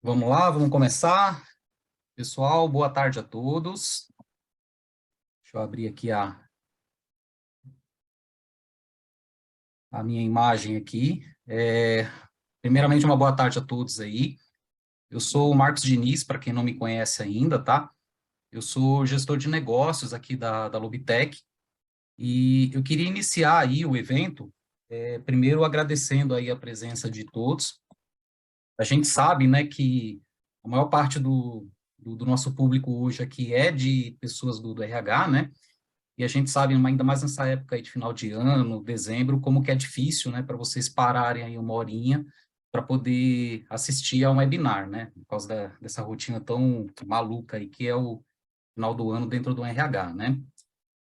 Vamos lá, vamos começar. Pessoal, boa tarde a todos. Deixa eu abrir aqui a minha imagem aqui. Primeiramente, uma boa tarde a todos aí. Eu sou o Marcos Diniz, para quem não me conhece ainda, tá? Eu sou gestor de negócios aqui da Lobitech e eu queria iniciar aí o evento, primeiro agradecendo aí a presença de todos. A gente sabe, né, que a maior parte do nosso público hoje aqui é de pessoas do RH, né? E a gente sabe, ainda mais nessa época aí de final de ano, dezembro, como que é difícil, né, para vocês pararem aí uma horinha para poder assistir a um webinar, né, por causa dessa rotina tão maluca aí que é o final do ano dentro do RH, né.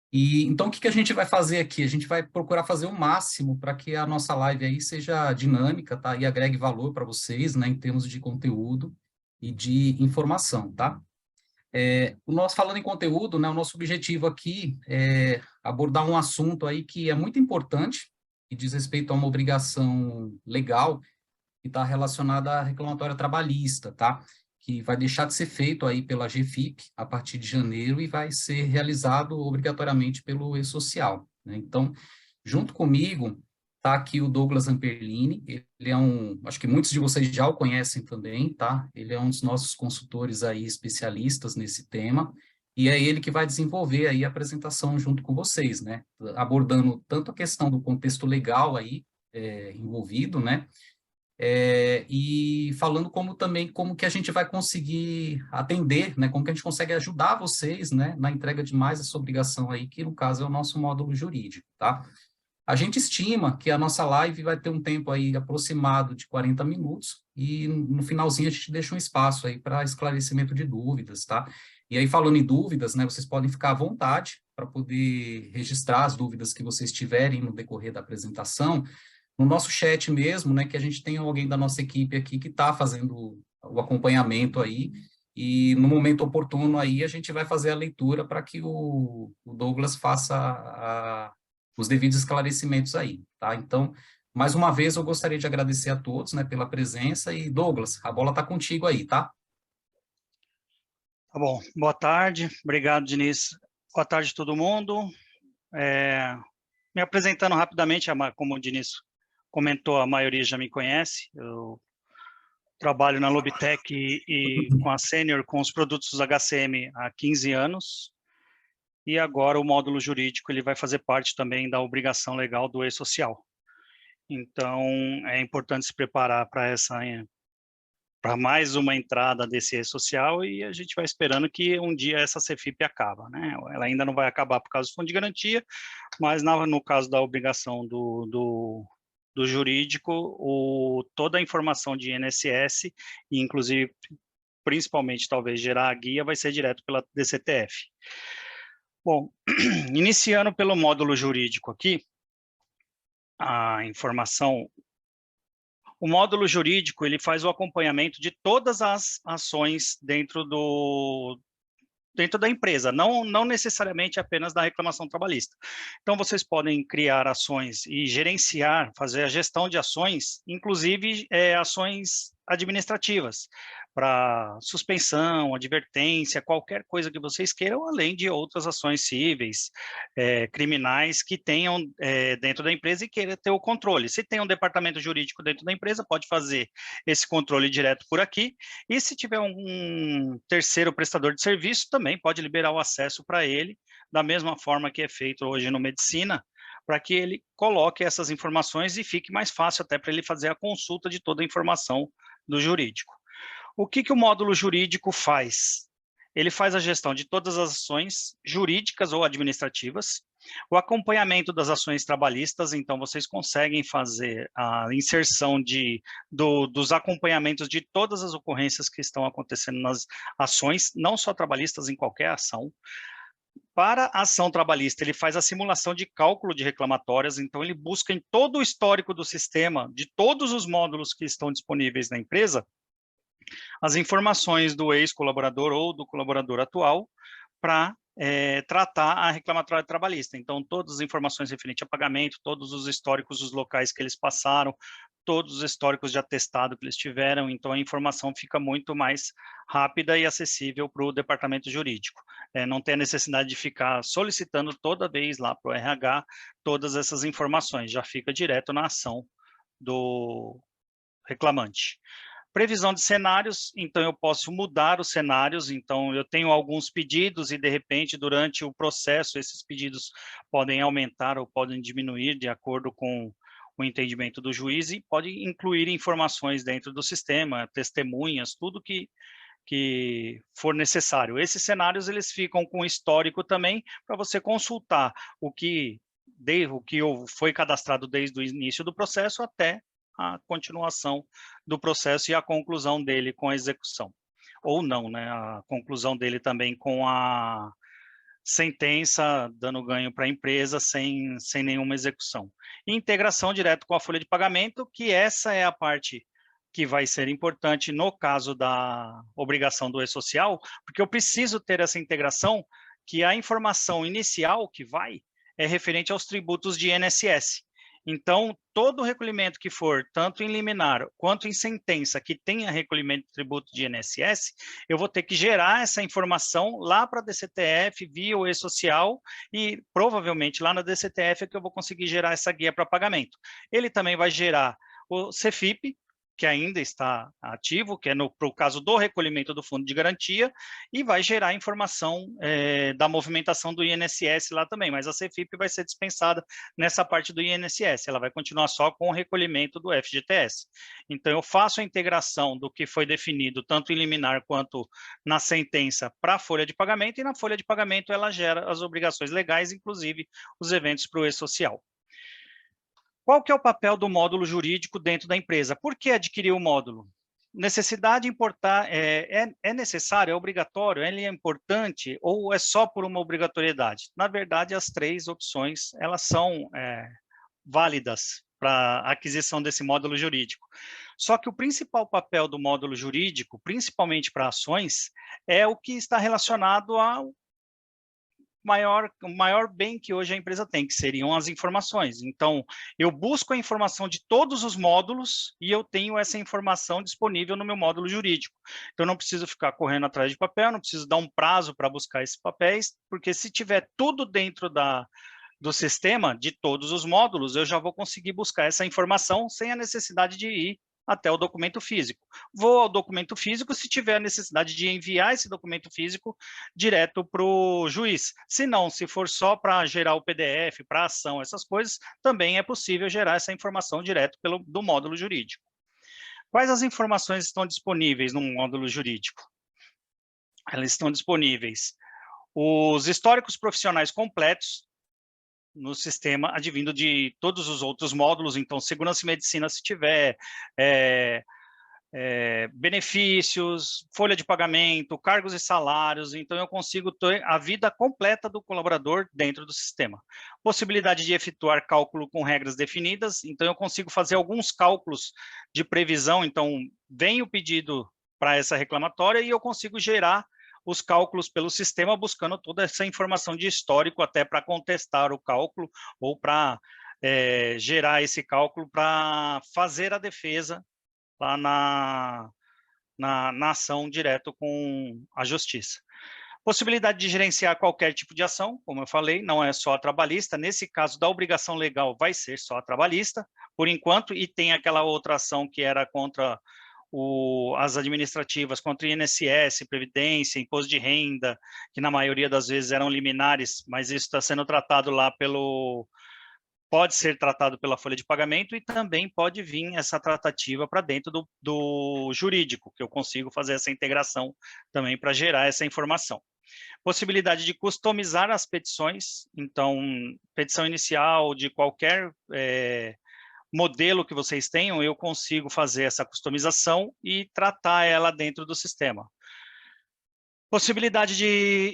E então o que que a gente vai fazer aqui? A gente vai procurar fazer o máximo para que a nossa live aí seja dinâmica, tá, e agregue valor para vocês, né, em termos de conteúdo e de informação, tá? Falando em conteúdo, né, o nosso objetivo aqui é abordar um assunto aí que é muito importante e diz respeito a uma obrigação legal que está relacionada à reclamatória trabalhista, tá? Que vai deixar de ser feito aí pela GFIP a partir de janeiro e vai ser realizado obrigatoriamente pelo E-Social, né? Então, junto comigo está aqui o Douglas Amperlini. Ele é acho que muitos de vocês já o conhecem também, tá? Ele é um dos nossos consultores aí especialistas nesse tema, e é ele que vai desenvolver aí a apresentação junto com vocês, né? Abordando tanto a questão do contexto legal aí envolvido, né? E falando como que a gente vai conseguir atender, né? Como que a gente consegue ajudar vocês, né? Na entrega de mais essa obrigação aí, que no caso é o nosso módulo jurídico, tá? A gente estima que a nossa live vai ter um tempo aí aproximado de 40 minutos e no finalzinho a gente deixa um espaço aí para esclarecimento de dúvidas, tá? E aí, falando em dúvidas, né, vocês podem ficar à vontade para poder registrar as dúvidas que vocês tiverem no decorrer da apresentação, no nosso chat mesmo, né, que a gente tem alguém da nossa equipe aqui que está fazendo o acompanhamento aí, e no momento oportuno aí a gente vai fazer a leitura para que o Douglas faça os devidos esclarecimentos aí, tá? Então, mais uma vez, eu gostaria de agradecer a todos, né, pela presença, e Douglas, a bola está contigo aí, tá? Tá bom, boa tarde, obrigado, Diniz. Boa tarde a todo mundo. Me apresentando rapidamente, como o Diniz comentou, a maioria já me conhece. Eu trabalho na Lobitech e com a Sênior, com os produtos dos HCM há 15 anos. E agora o módulo jurídico ele vai fazer parte também da obrigação legal do E-Social. Então, é importante se preparar para mais uma entrada desse E-Social, e a gente vai esperando que um dia essa CFIP acaba, né? Ela ainda não vai acabar por causa do fundo de garantia, mas no caso da obrigação do jurídico, toda a informação de INSS, e inclusive, principalmente, talvez, gerar a guia, vai ser direto pela DCTF. Bom, iniciando pelo módulo jurídico aqui, a informação. O módulo jurídico, ele faz o acompanhamento de todas as ações dentro da empresa, não necessariamente apenas da reclamação trabalhista. Então, vocês podem criar ações e gerenciar, fazer a gestão de ações, inclusive ações administrativas, para suspensão, advertência, qualquer coisa que vocês queiram, além de outras ações cíveis, criminais que tenham dentro da empresa e queira ter o controle. Se tem um departamento jurídico dentro da empresa, pode fazer esse controle direto por aqui, e se tiver um terceiro prestador de serviço, também pode liberar o acesso para ele, da mesma forma que é feito hoje no Medicina, para que ele coloque essas informações e fique mais fácil até para ele fazer a consulta de toda a informação do jurídico. O que o módulo jurídico faz? Ele faz a gestão de todas as ações jurídicas ou administrativas, o acompanhamento das ações trabalhistas, então vocês conseguem fazer a inserção dos acompanhamentos de todas as ocorrências que estão acontecendo nas ações, não só trabalhistas, em qualquer ação. Para a ação trabalhista, ele faz a simulação de cálculo de reclamatórias, então ele busca em todo o histórico do sistema, de todos os módulos que estão disponíveis na empresa, as informações do ex-colaborador ou do colaborador atual para tratar a reclamatória trabalhista. Então, todas as informações referentes a pagamento, todos os históricos dos locais que eles passaram, todos os históricos de atestado que eles tiveram, então a informação fica muito mais rápida e acessível para o departamento jurídico. Não tem a necessidade de ficar solicitando toda vez lá para o RH todas essas informações, já fica direto na ação do reclamante. Previsão de cenários, então eu posso mudar os cenários, então eu tenho alguns pedidos e de repente durante o processo esses pedidos podem aumentar ou podem diminuir de acordo com o entendimento do juiz e pode incluir informações dentro do sistema, testemunhas, tudo que for necessário. Esses cenários eles ficam com histórico também para você consultar o que foi cadastrado desde o início do processo até a continuação do processo e a conclusão dele com a execução. Ou não, né? A conclusão dele também com a sentença, dando ganho para a empresa sem nenhuma execução. E integração direto com a folha de pagamento, que essa é a parte que vai ser importante no caso da obrigação do e-social, porque eu preciso ter essa integração, que a informação inicial que vai é referente aos tributos de INSS. Então, todo recolhimento que for, tanto em liminar quanto em sentença, que tenha recolhimento de tributo de INSS, eu vou ter que gerar essa informação lá para a DCTF, via o e-social, e provavelmente lá na DCTF é que eu vou conseguir gerar essa guia para pagamento. Ele também vai gerar o CFIP, que ainda está ativo, que é para o caso do recolhimento do fundo de garantia, e vai gerar informação da movimentação do INSS lá também, mas a CFIP vai ser dispensada nessa parte do INSS, ela vai continuar só com o recolhimento do FGTS. Então, eu faço a integração do que foi definido, tanto em liminar quanto na sentença, para a folha de pagamento, e na folha de pagamento ela gera as obrigações legais, inclusive os eventos para o e-social. Qual que é o papel do módulo jurídico dentro da empresa? Por que adquirir o módulo? Necessidade de importar, é necessário, é obrigatório, ele é importante ou é só por uma obrigatoriedade? Na verdade, as três opções, elas são válidas para a aquisição desse módulo jurídico. Só que o principal papel do módulo jurídico, principalmente para ações, é o que está relacionado ao maior bem que hoje a empresa tem, que seriam as informações. Então, eu busco a informação de todos os módulos e eu tenho essa informação disponível no meu módulo jurídico. Então, eu não preciso ficar correndo atrás de papel, não preciso dar um prazo para buscar esses papéis, porque se tiver tudo dentro do sistema, de todos os módulos, eu já vou conseguir buscar essa informação sem a necessidade de ir até o documento físico. Vou ao documento físico se tiver a necessidade de enviar esse documento físico direto para o juiz. Se não, se for só para gerar o PDF, para ação, essas coisas, também é possível gerar essa informação direto do módulo jurídico. Quais as informações estão disponíveis no módulo jurídico? Elas estão disponíveis os históricos profissionais completos, no sistema, advindo de todos os outros módulos, então, segurança e medicina, se tiver, benefícios, folha de pagamento, cargos e salários, então eu consigo ter a vida completa do colaborador dentro do sistema. Possibilidade de efetuar cálculo com regras definidas, então eu consigo fazer alguns cálculos de previsão, então vem o pedido para essa reclamatória e eu consigo gerar os cálculos pelo sistema, buscando toda essa informação de histórico, até para contestar o cálculo, ou para gerar esse cálculo para fazer a defesa lá na ação direto com a justiça. Possibilidade de gerenciar qualquer tipo de ação, como eu falei, não é só a trabalhista, nesse caso da obrigação legal vai ser só a trabalhista, por enquanto, e tem aquela outra ação que era contra as administrativas, contra o INSS, Previdência, Imposto de Renda, que na maioria das vezes eram liminares, mas isso está sendo tratado lá pode ser tratado pela folha de pagamento e também pode vir essa tratativa para dentro do jurídico, que eu consigo fazer essa integração também para gerar essa informação. Possibilidade de customizar as petições, então, petição inicial de qualquer modelo que vocês tenham, eu consigo fazer essa customização e tratar ela dentro do sistema. Possibilidade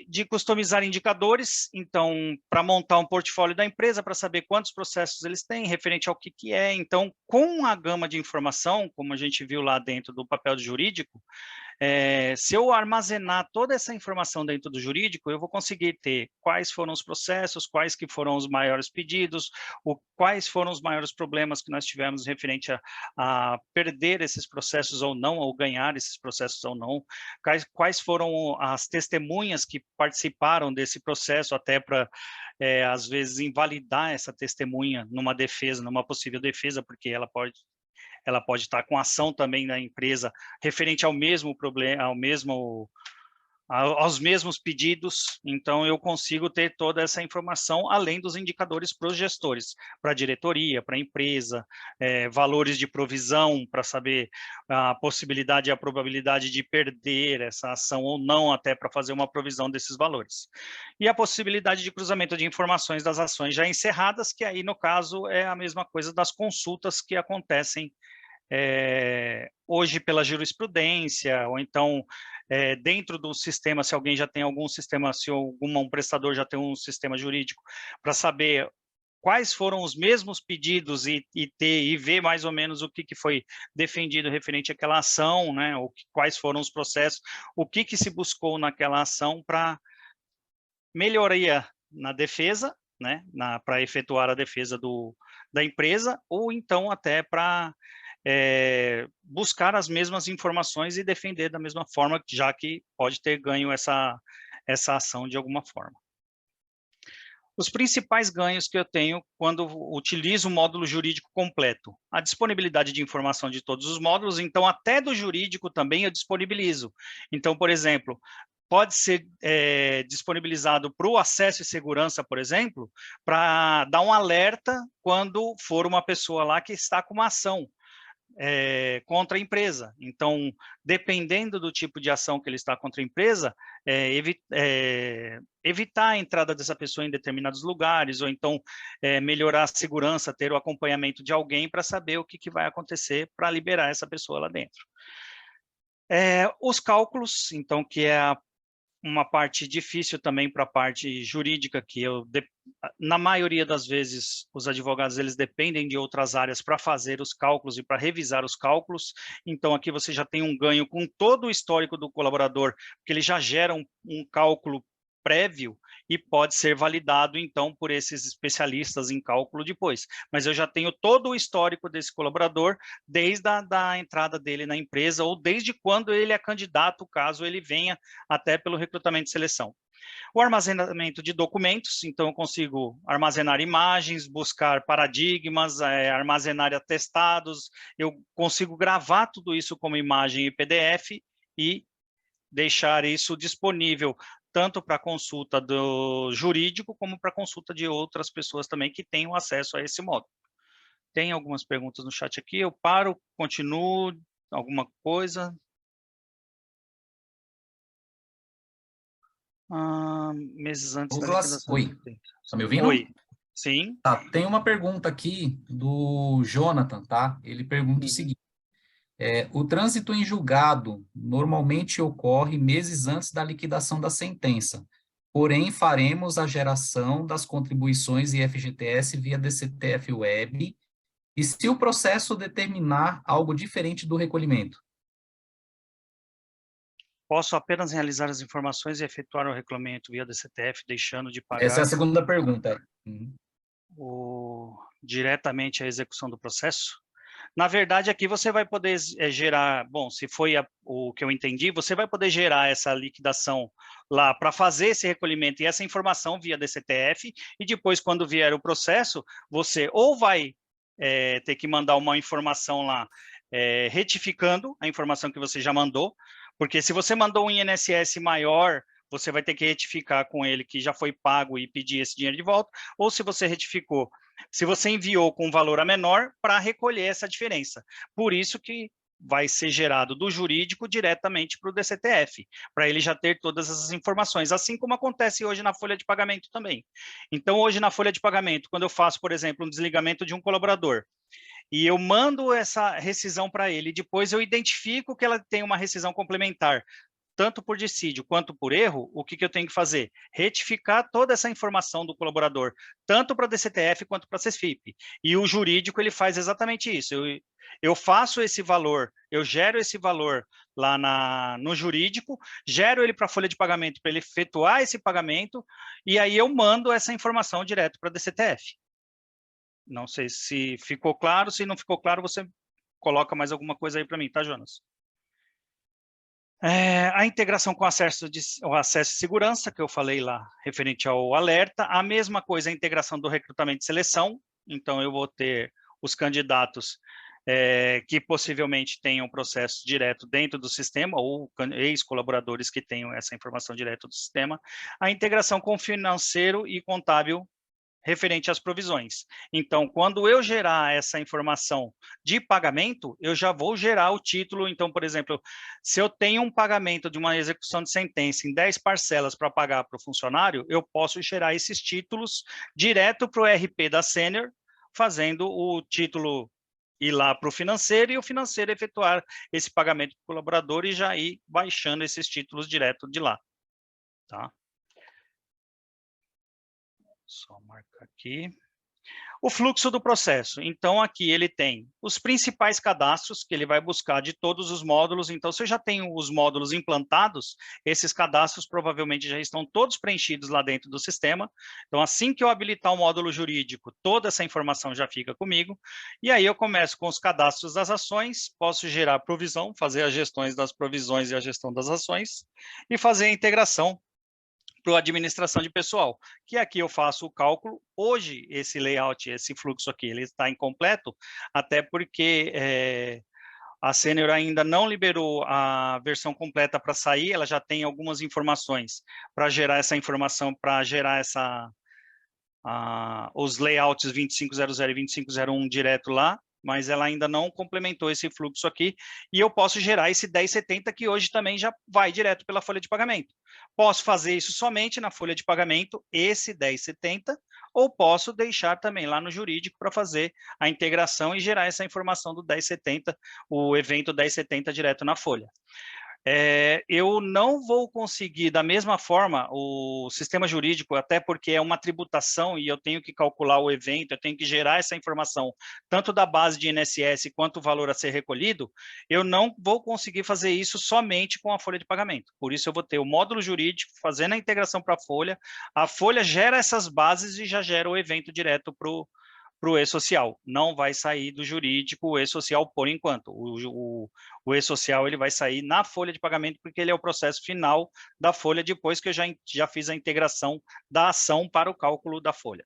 de customizar indicadores, então, para montar um portfólio da empresa, para saber quantos processos eles têm, referente ao que é. Então, com a gama de informação, como a gente viu lá dentro do papel jurídico, Se eu armazenar toda essa informação dentro do jurídico, eu vou conseguir ter quais foram os processos, quais que foram os maiores pedidos, quais foram os maiores problemas que nós tivemos referente a perder esses processos ou não, ou ganhar esses processos ou não, quais foram as testemunhas que participaram desse processo, até para, às vezes, invalidar essa testemunha numa defesa, numa possível defesa, porque ela pode estar com ação também na empresa referente ao mesmo problema, aos mesmos pedidos. Então eu consigo ter toda essa informação, além dos indicadores para os gestores, para a diretoria, para a empresa, valores de provisão, para saber a possibilidade e a probabilidade de perder essa ação ou não, até para fazer uma provisão desses valores. E a possibilidade de cruzamento de informações das ações já encerradas, que aí, no caso, é a mesma coisa das consultas que acontecem hoje pela jurisprudência, ou então dentro do sistema, se alguém já tem algum sistema, se um prestador já tem um sistema jurídico, para saber quais foram os mesmos pedidos e ver mais ou menos o que foi defendido referente àquela ação, né, quais foram os processos, o que se buscou naquela ação para melhoria na defesa, né, para efetuar a defesa da empresa, ou então até para buscar as mesmas informações e defender da mesma forma, já que pode ter ganho essa ação de alguma forma. Os principais ganhos que eu tenho quando utilizo o módulo jurídico completo: a disponibilidade de informação de todos os módulos, então até do jurídico também eu disponibilizo. Então, por exemplo, pode ser disponibilizado para o acesso e segurança, por exemplo, para dar um alerta quando for uma pessoa lá que está com uma ação contra a empresa. Então, dependendo do tipo de ação que ele está contra a empresa, evitar a entrada dessa pessoa em determinados lugares, ou então melhorar a segurança, ter o acompanhamento de alguém para saber o que vai acontecer para liberar essa pessoa lá dentro. Os cálculos, então, que é uma parte difícil também para a parte jurídica, que na maioria das vezes, os advogados eles dependem de outras áreas para fazer os cálculos e para revisar os cálculos. Então, aqui você já tem um ganho com todo o histórico do colaborador, porque ele já gera um cálculo prévio e pode ser validado, então, por esses especialistas em cálculo depois. Mas eu já tenho todo o histórico desse colaborador, desde a entrada dele na empresa, ou desde quando ele é candidato, caso ele venha até pelo recrutamento e seleção. O armazenamento de documentos, então eu consigo armazenar imagens, buscar paradigmas, armazenar atestados, eu consigo gravar tudo isso como imagem e PDF e deixar isso disponível tanto para consulta do jurídico, como para consulta de outras pessoas também que tenham acesso a esse módulo. Tem algumas perguntas no chat aqui, eu paro, continuo, alguma coisa? Meses antes da Douglas, liquidação. oi, está me ouvindo? Oi, sim. Tá, tem uma pergunta aqui do Jonathan, tá? Ele pergunta o seguinte: o trânsito em julgado normalmente ocorre meses antes da liquidação da sentença, porém faremos a geração das contribuições e FGTS via DCTF Web, e se o processo determinar algo diferente do recolhimento? Posso apenas realizar as informações e efetuar o recolhimento via DCTF, deixando de pagar Essa é a segunda pergunta. diretamente a execução do processo? Na verdade, aqui você vai poder gerar, bom, se foi o que eu entendi, você vai poder gerar essa liquidação lá para fazer esse recolhimento e essa informação via DCTF, e depois, quando vier o processo, você ou vai ter que mandar uma informação lá retificando a informação que você já mandou, porque se você mandou um INSS maior, você vai ter que retificar com ele que já foi pago e pedir esse dinheiro de volta, ou se você retificou, se você enviou com um valor a menor, para recolher essa diferença. Por isso que vai ser gerado do jurídico diretamente para o DCTF, para ele já ter todas essas informações, assim como acontece hoje na folha de pagamento também. Então, hoje na folha de pagamento, quando eu faço, por exemplo, um desligamento de um colaborador, e eu mando essa rescisão para ele, depois eu identifico que ela tem uma rescisão complementar tanto por dissídio quanto por erro, o que eu tenho que fazer? Retificar toda essa informação do colaborador, tanto para a DCTF quanto para a CESFIP. E o jurídico, ele faz exatamente isso. Eu faço esse valor, eu gero esse valor lá no jurídico, gero ele para a folha de pagamento, para ele efetuar esse pagamento, e aí eu mando essa informação direto para a DCTF. Não sei se ficou claro, se não ficou claro, você coloca mais alguma coisa aí para mim, tá, Jonas? A integração com o acesso de segurança, que eu falei lá, referente ao alerta. A mesma coisa, a integração do recrutamento e seleção. Então, eu vou ter os candidatos que possivelmente tenham processo direto dentro do sistema, ou ex-colaboradores que tenham essa informação direto do sistema. A integração com o financeiro e contábil referente às provisões. Então, quando eu gerar essa informação de pagamento, eu já vou gerar o título. Então, por exemplo, se eu tenho um pagamento de uma execução de sentença em 10 parcelas para pagar para o funcionário, eu posso gerar esses títulos direto para o RP da Sênior, fazendo o título ir lá para o financeiro e o financeiro efetuar esse pagamento para o colaborador e já ir baixando esses títulos direto de lá. Tá? Só marcar aqui. O fluxo do processo. Então, aqui ele tem os principais cadastros que ele vai buscar de todos os módulos. Então, se eu já tenho os módulos implantados, esses cadastros provavelmente já estão todos preenchidos lá dentro do sistema. Então, assim que eu habilitar o módulo jurídico, toda essa informação já fica comigo. E aí eu começo com os cadastros das ações, posso gerar provisão, fazer as gestões das provisões e a gestão das ações, e fazer a integração para a administração de pessoal, que aqui eu faço o cálculo. Hoje, esse layout, esse fluxo aqui, ele está incompleto, até porque a Sênior ainda não liberou a versão completa para sair, ela já tem algumas informações para gerar essa informação, para gerar os layouts 2500 e 2501 direto lá, mas ela ainda não complementou esse fluxo aqui, e eu posso gerar esse 1070, que hoje também já vai direto pela folha de pagamento. Posso fazer isso somente na folha de pagamento, esse 1070, ou posso deixar também lá no jurídico para fazer a integração e gerar essa informação do 1070, o evento 1070 direto na folha. Eu não vou conseguir, da mesma forma, o sistema jurídico, até porque é uma tributação e eu tenho que calcular o evento, eu tenho que gerar essa informação, tanto da base de INSS quanto o valor a ser recolhido, eu não vou conseguir fazer isso somente com a folha de pagamento. Por isso, eu vou ter o módulo jurídico fazendo a integração para a folha gera essas bases e já gera o evento direto para o e-social. Não vai sair do jurídico o e-social por enquanto. O e-social ele vai sair na folha de pagamento, porque ele é o processo final da folha, depois que eu já fiz a integração da ação para o cálculo da folha.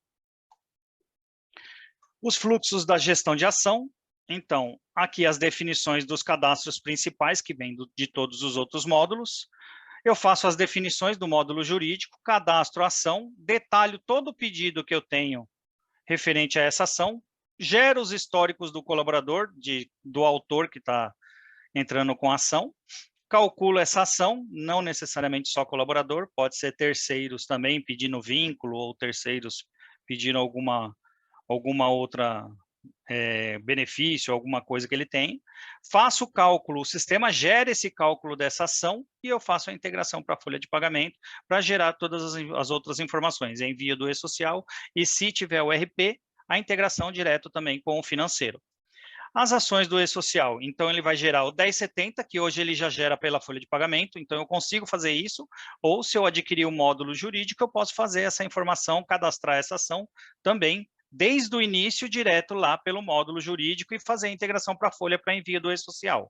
Os fluxos da gestão de ação. Então, aqui as definições dos cadastros principais, que vêm de todos os outros módulos. Eu faço as definições do módulo jurídico, cadastro a ação, detalho todo o pedido que eu tenho referente a essa ação, gera os históricos do colaborador, do autor que está entrando com a ação, calculo essa ação, não necessariamente só colaborador, pode ser terceiros também pedindo vínculo, ou terceiros pedindo alguma outra benefício, alguma coisa que ele tem, faço o cálculo, o sistema gera esse cálculo dessa ação e eu faço a integração para a folha de pagamento para gerar todas as outras informações, envio do e-social e, se tiver o RP, a integração direto também com o financeiro. As ações do e-social, então ele vai gerar o 1070, que hoje ele já gera pela folha de pagamento, então eu consigo fazer isso, ou se eu adquirir o módulo jurídico, eu posso fazer essa informação, cadastrar essa ação também, desde o início, direto lá pelo módulo jurídico e fazer a integração para a folha para envio do e-social.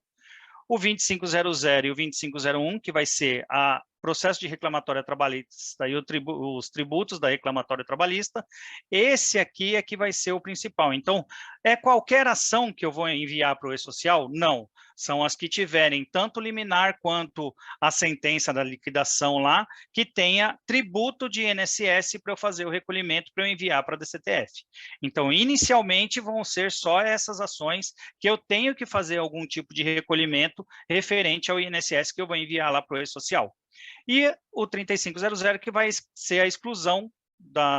O 2500 e o 2501, que vai ser a processo de reclamatória trabalhista e os tributos da reclamatória trabalhista, esse aqui é que vai ser o principal. Então, é qualquer ação que eu vou enviar para o e-social? Não. São as que tiverem tanto liminar quanto a sentença da liquidação lá, que tenha tributo de INSS para eu fazer o recolhimento, para eu enviar para a DCTF. Então, inicialmente, vão ser só essas ações que eu tenho que fazer algum tipo de recolhimento referente ao INSS que eu vou enviar lá para o e-social. E o 3500, que vai ser a exclusão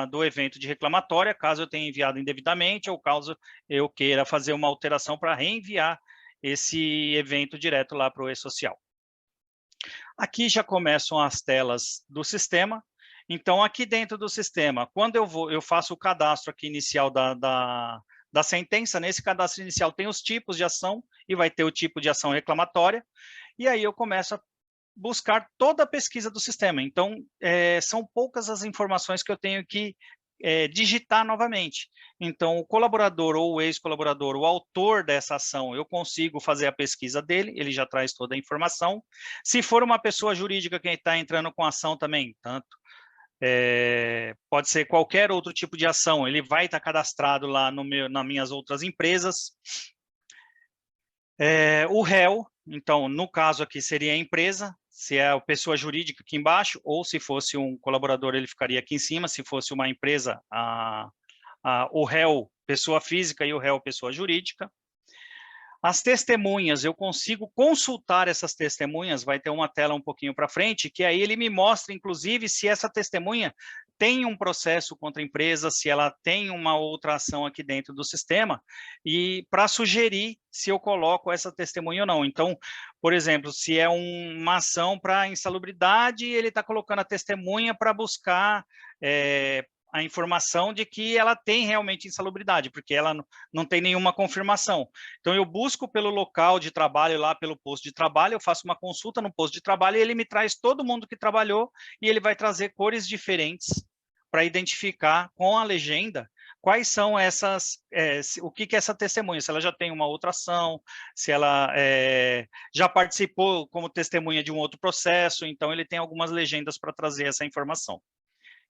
do evento de reclamatória, caso eu tenha enviado indevidamente ou caso eu queira fazer uma alteração para reenviar esse evento direto lá para o e-social. Aqui já começam as telas do sistema. Então, aqui dentro do sistema, quando eu faço o cadastro aqui inicial da sentença, nesse cadastro inicial tem os tipos de ação e vai ter o tipo de ação reclamatória, e aí eu começo a buscar toda a pesquisa do sistema. Então, são poucas as informações que eu tenho que digitar novamente. Então, o colaborador ou o ex-colaborador, o autor dessa ação, eu consigo fazer a pesquisa dele, ele já traz toda a informação. Se for uma pessoa jurídica que está entrando com ação também, tanto pode ser qualquer outro tipo de ação, ele vai estar cadastrado lá nas minhas outras empresas. O réu, então, no caso aqui seria a empresa, se é a pessoa jurídica aqui embaixo, ou se fosse um colaborador, ele ficaria aqui em cima, se fosse uma empresa, o réu, pessoa física, e o réu, pessoa jurídica. As testemunhas, eu consigo consultar essas testemunhas, vai ter uma tela um pouquinho para frente, que aí ele me mostra, inclusive, se essa testemunha tem um processo contra a empresa, se ela tem uma outra ação aqui dentro do sistema, e para sugerir se eu coloco essa testemunha ou não. Então, por exemplo, se é uma ação para insalubridade, ele está colocando a testemunha para buscar a informação de que ela tem realmente insalubridade, porque ela não tem nenhuma confirmação. Então, eu busco pelo local de trabalho, lá pelo posto de trabalho, eu faço uma consulta no posto de trabalho e ele me traz todo mundo que trabalhou e ele vai trazer cores diferentes para identificar com a legenda quais são essas, o que é essa testemunha, se ela já tem uma outra ação, se ela já participou como testemunha de um outro processo, então ele tem algumas legendas para trazer essa informação,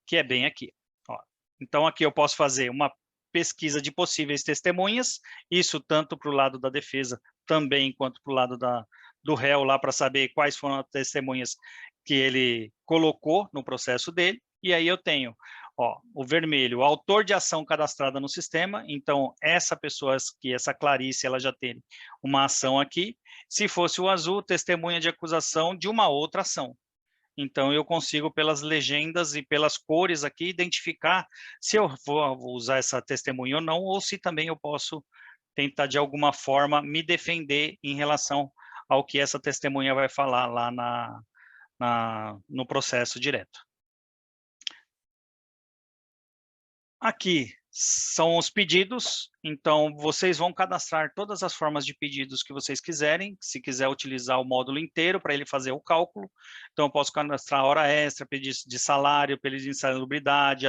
que é bem aqui. Ó. Então, aqui eu posso fazer uma pesquisa de possíveis testemunhas, isso tanto para o lado da defesa também, quanto para o lado do réu lá, para saber quais foram as testemunhas que ele colocou no processo dele, e aí eu tenho o vermelho, o autor de ação cadastrada no sistema, então essa pessoa, essa Clarice, ela já tem uma ação aqui, se fosse o azul, testemunha de acusação de uma outra ação. Então, eu consigo, pelas legendas e pelas cores aqui, identificar se eu vou usar essa testemunha ou não, ou se também eu posso tentar, de alguma forma, me defender em relação ao que essa testemunha vai falar lá no processo direto. Aqui são os pedidos, então vocês vão cadastrar todas as formas de pedidos que vocês quiserem, se quiser utilizar o módulo inteiro para ele fazer o cálculo, então eu posso cadastrar hora extra, pedido de salário, pedido de insalubridade,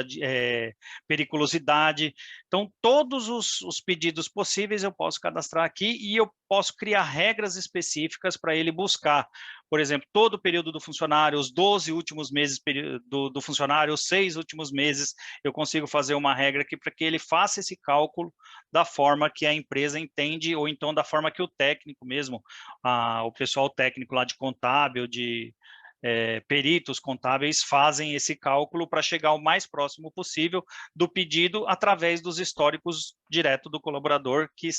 periculosidade, então todos os pedidos possíveis eu posso cadastrar aqui e eu posso criar regras específicas para ele buscar, por exemplo, todo o período do funcionário, os 12 últimos meses do funcionário, os 6 últimos meses, eu consigo fazer uma regra aqui para que ele faça esse cálculo da forma que a empresa entende, ou então da forma que o técnico mesmo, o pessoal técnico lá de contábil, de peritos contábeis fazem esse cálculo para chegar o mais próximo possível do pedido através dos históricos direto do colaborador que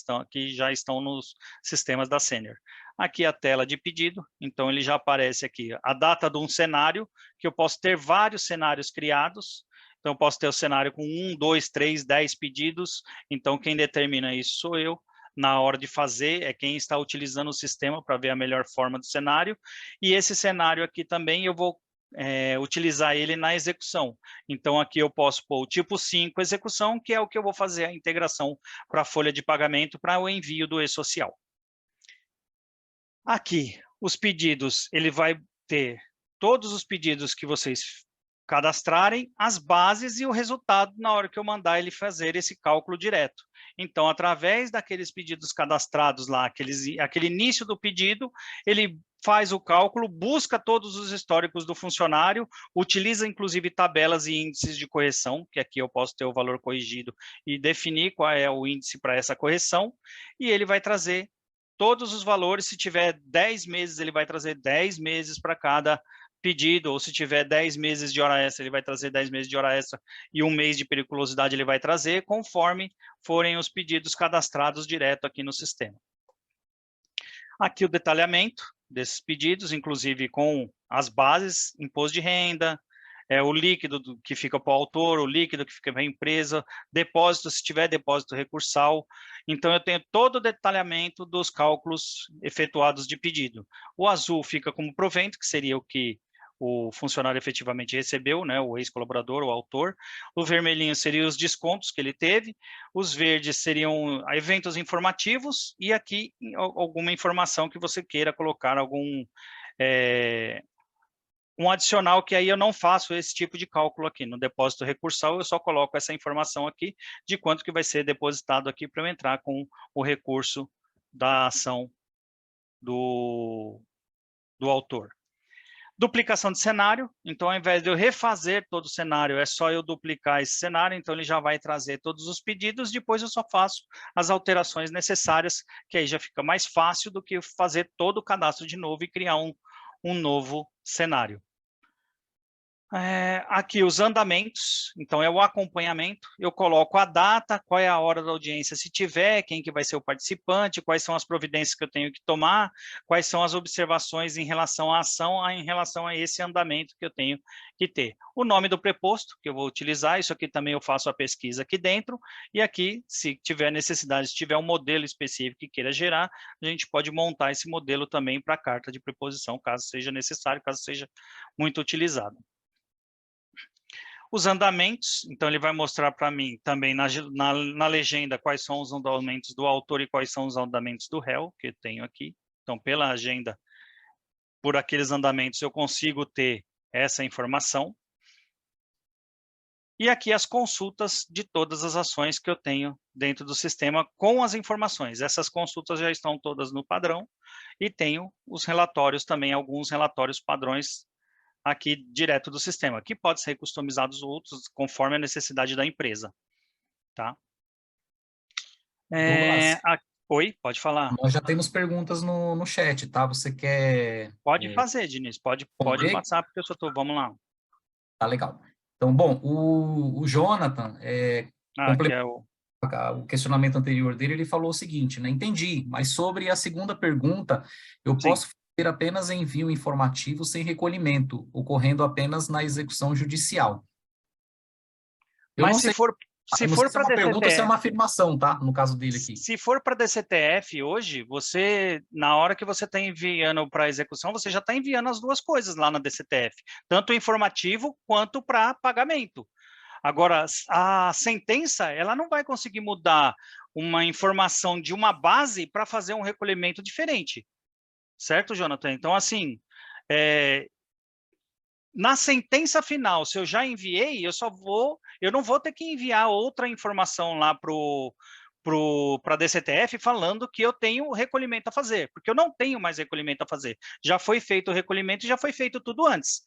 já estão nos sistemas da Senior. Aqui a tela de pedido, então ele já aparece aqui a data de um cenário, que eu posso ter vários cenários criados, então eu posso ter o cenário com 1, 2, 3, 10 pedidos, então quem determina isso sou eu, na hora de fazer, é quem está utilizando o sistema para ver a melhor forma do cenário, e esse cenário aqui também eu vou utilizar ele na execução. Então, aqui eu posso pôr o tipo 5 execução, que é o que eu vou fazer a integração para a folha de pagamento, para o envio do e-social. Aqui, os pedidos, ele vai ter todos os pedidos que vocês cadastrarem, as bases e o resultado na hora que eu mandar ele fazer esse cálculo direto. Então, através daqueles pedidos cadastrados lá, aquele início do pedido, ele faz o cálculo, busca todos os históricos do funcionário, utiliza inclusive tabelas e índices de correção, que aqui eu posso ter o valor corrigido e definir qual é o índice para essa correção, e ele vai trazer todos os valores. Se tiver 10 meses, ele vai trazer 10 meses para cada pedido, ou se tiver 10 meses de hora extra, ele vai trazer 10 meses de hora extra, e um mês de periculosidade ele vai trazer, conforme forem os pedidos cadastrados direto aqui no sistema. Aqui o detalhamento desses pedidos, inclusive com as bases, imposto de renda, o líquido que fica para o autor, o líquido que fica para a empresa, depósito, se tiver depósito recursal. Então, eu tenho todo o detalhamento dos cálculos efetuados de pedido. O azul fica como provento, que seria o que o funcionário efetivamente recebeu, né, o ex-colaborador, o autor. O vermelhinho seria os descontos que ele teve, os verdes seriam eventos informativos, e aqui alguma informação que você queira colocar, um adicional, que aí eu não faço esse tipo de cálculo aqui. No depósito recursal, eu só coloco essa informação aqui de quanto que vai ser depositado aqui para eu entrar com o recurso da ação do autor. Duplicação de cenário, então ao invés de eu refazer todo o cenário, é só eu duplicar esse cenário, então ele já vai trazer todos os pedidos, depois eu só faço as alterações necessárias, que aí já fica mais fácil do que fazer todo o cadastro de novo e criar um novo cenário. Aqui os andamentos, então é o acompanhamento, eu coloco a data, qual é a hora da audiência, se tiver, quem que vai ser o participante, quais são as providências que eu tenho que tomar, quais são as observações em relação à ação, em relação a esse andamento que eu tenho que ter. O nome do preposto que eu vou utilizar, isso aqui também eu faço a pesquisa aqui dentro, e aqui, se tiver necessidade, se tiver um modelo específico que queira gerar, a gente pode montar esse modelo também para a carta de preposição, caso seja necessário, caso seja muito utilizado. Os andamentos, então ele vai mostrar para mim também na legenda quais são os andamentos do autor e quais são os andamentos do réu, que eu tenho aqui. Então, pela agenda, por aqueles andamentos, eu consigo ter essa informação. E aqui as consultas de todas as ações que eu tenho dentro do sistema com as informações. Essas consultas já estão todas no padrão e tenho os relatórios também, alguns relatórios padrões aqui direto do sistema, que pode ser customizados outros conforme a necessidade da empresa, tá? Douglas, Oi, pode falar. nós já temos perguntas no chat, tá? Você quer Pode fazer, Diniz, pode responder? passar, porque eu só tô, vamos lá. Tá legal. Então, bom, o Jonathan, Que complementando é o... o questionamento anterior dele, ele falou o seguinte, né? Entendi, mas sobre a segunda pergunta, eu Sim, posso fazer apenas envio informativo sem recolhimento, ocorrendo apenas na execução judicial. Eu mas não sei, se não sei for se é para uma pergunta ou se é uma DCTF, afirmação, tá? No caso dele aqui. se for para DCTF hoje, você, na hora que você está enviando para execução, você já está enviando as duas coisas lá na DCTF, tanto o informativo quanto para pagamento. Agora, a sentença, ela não vai conseguir mudar uma informação de uma base para fazer um recolhimento diferente. Certo, Jonathan? Então, assim, na sentença final, se eu já enviei, eu não vou ter que enviar outra informação lá para a DCTF falando que eu tenho recolhimento a fazer, porque eu não tenho mais recolhimento a fazer. Já foi feito o recolhimento e já foi feito tudo antes.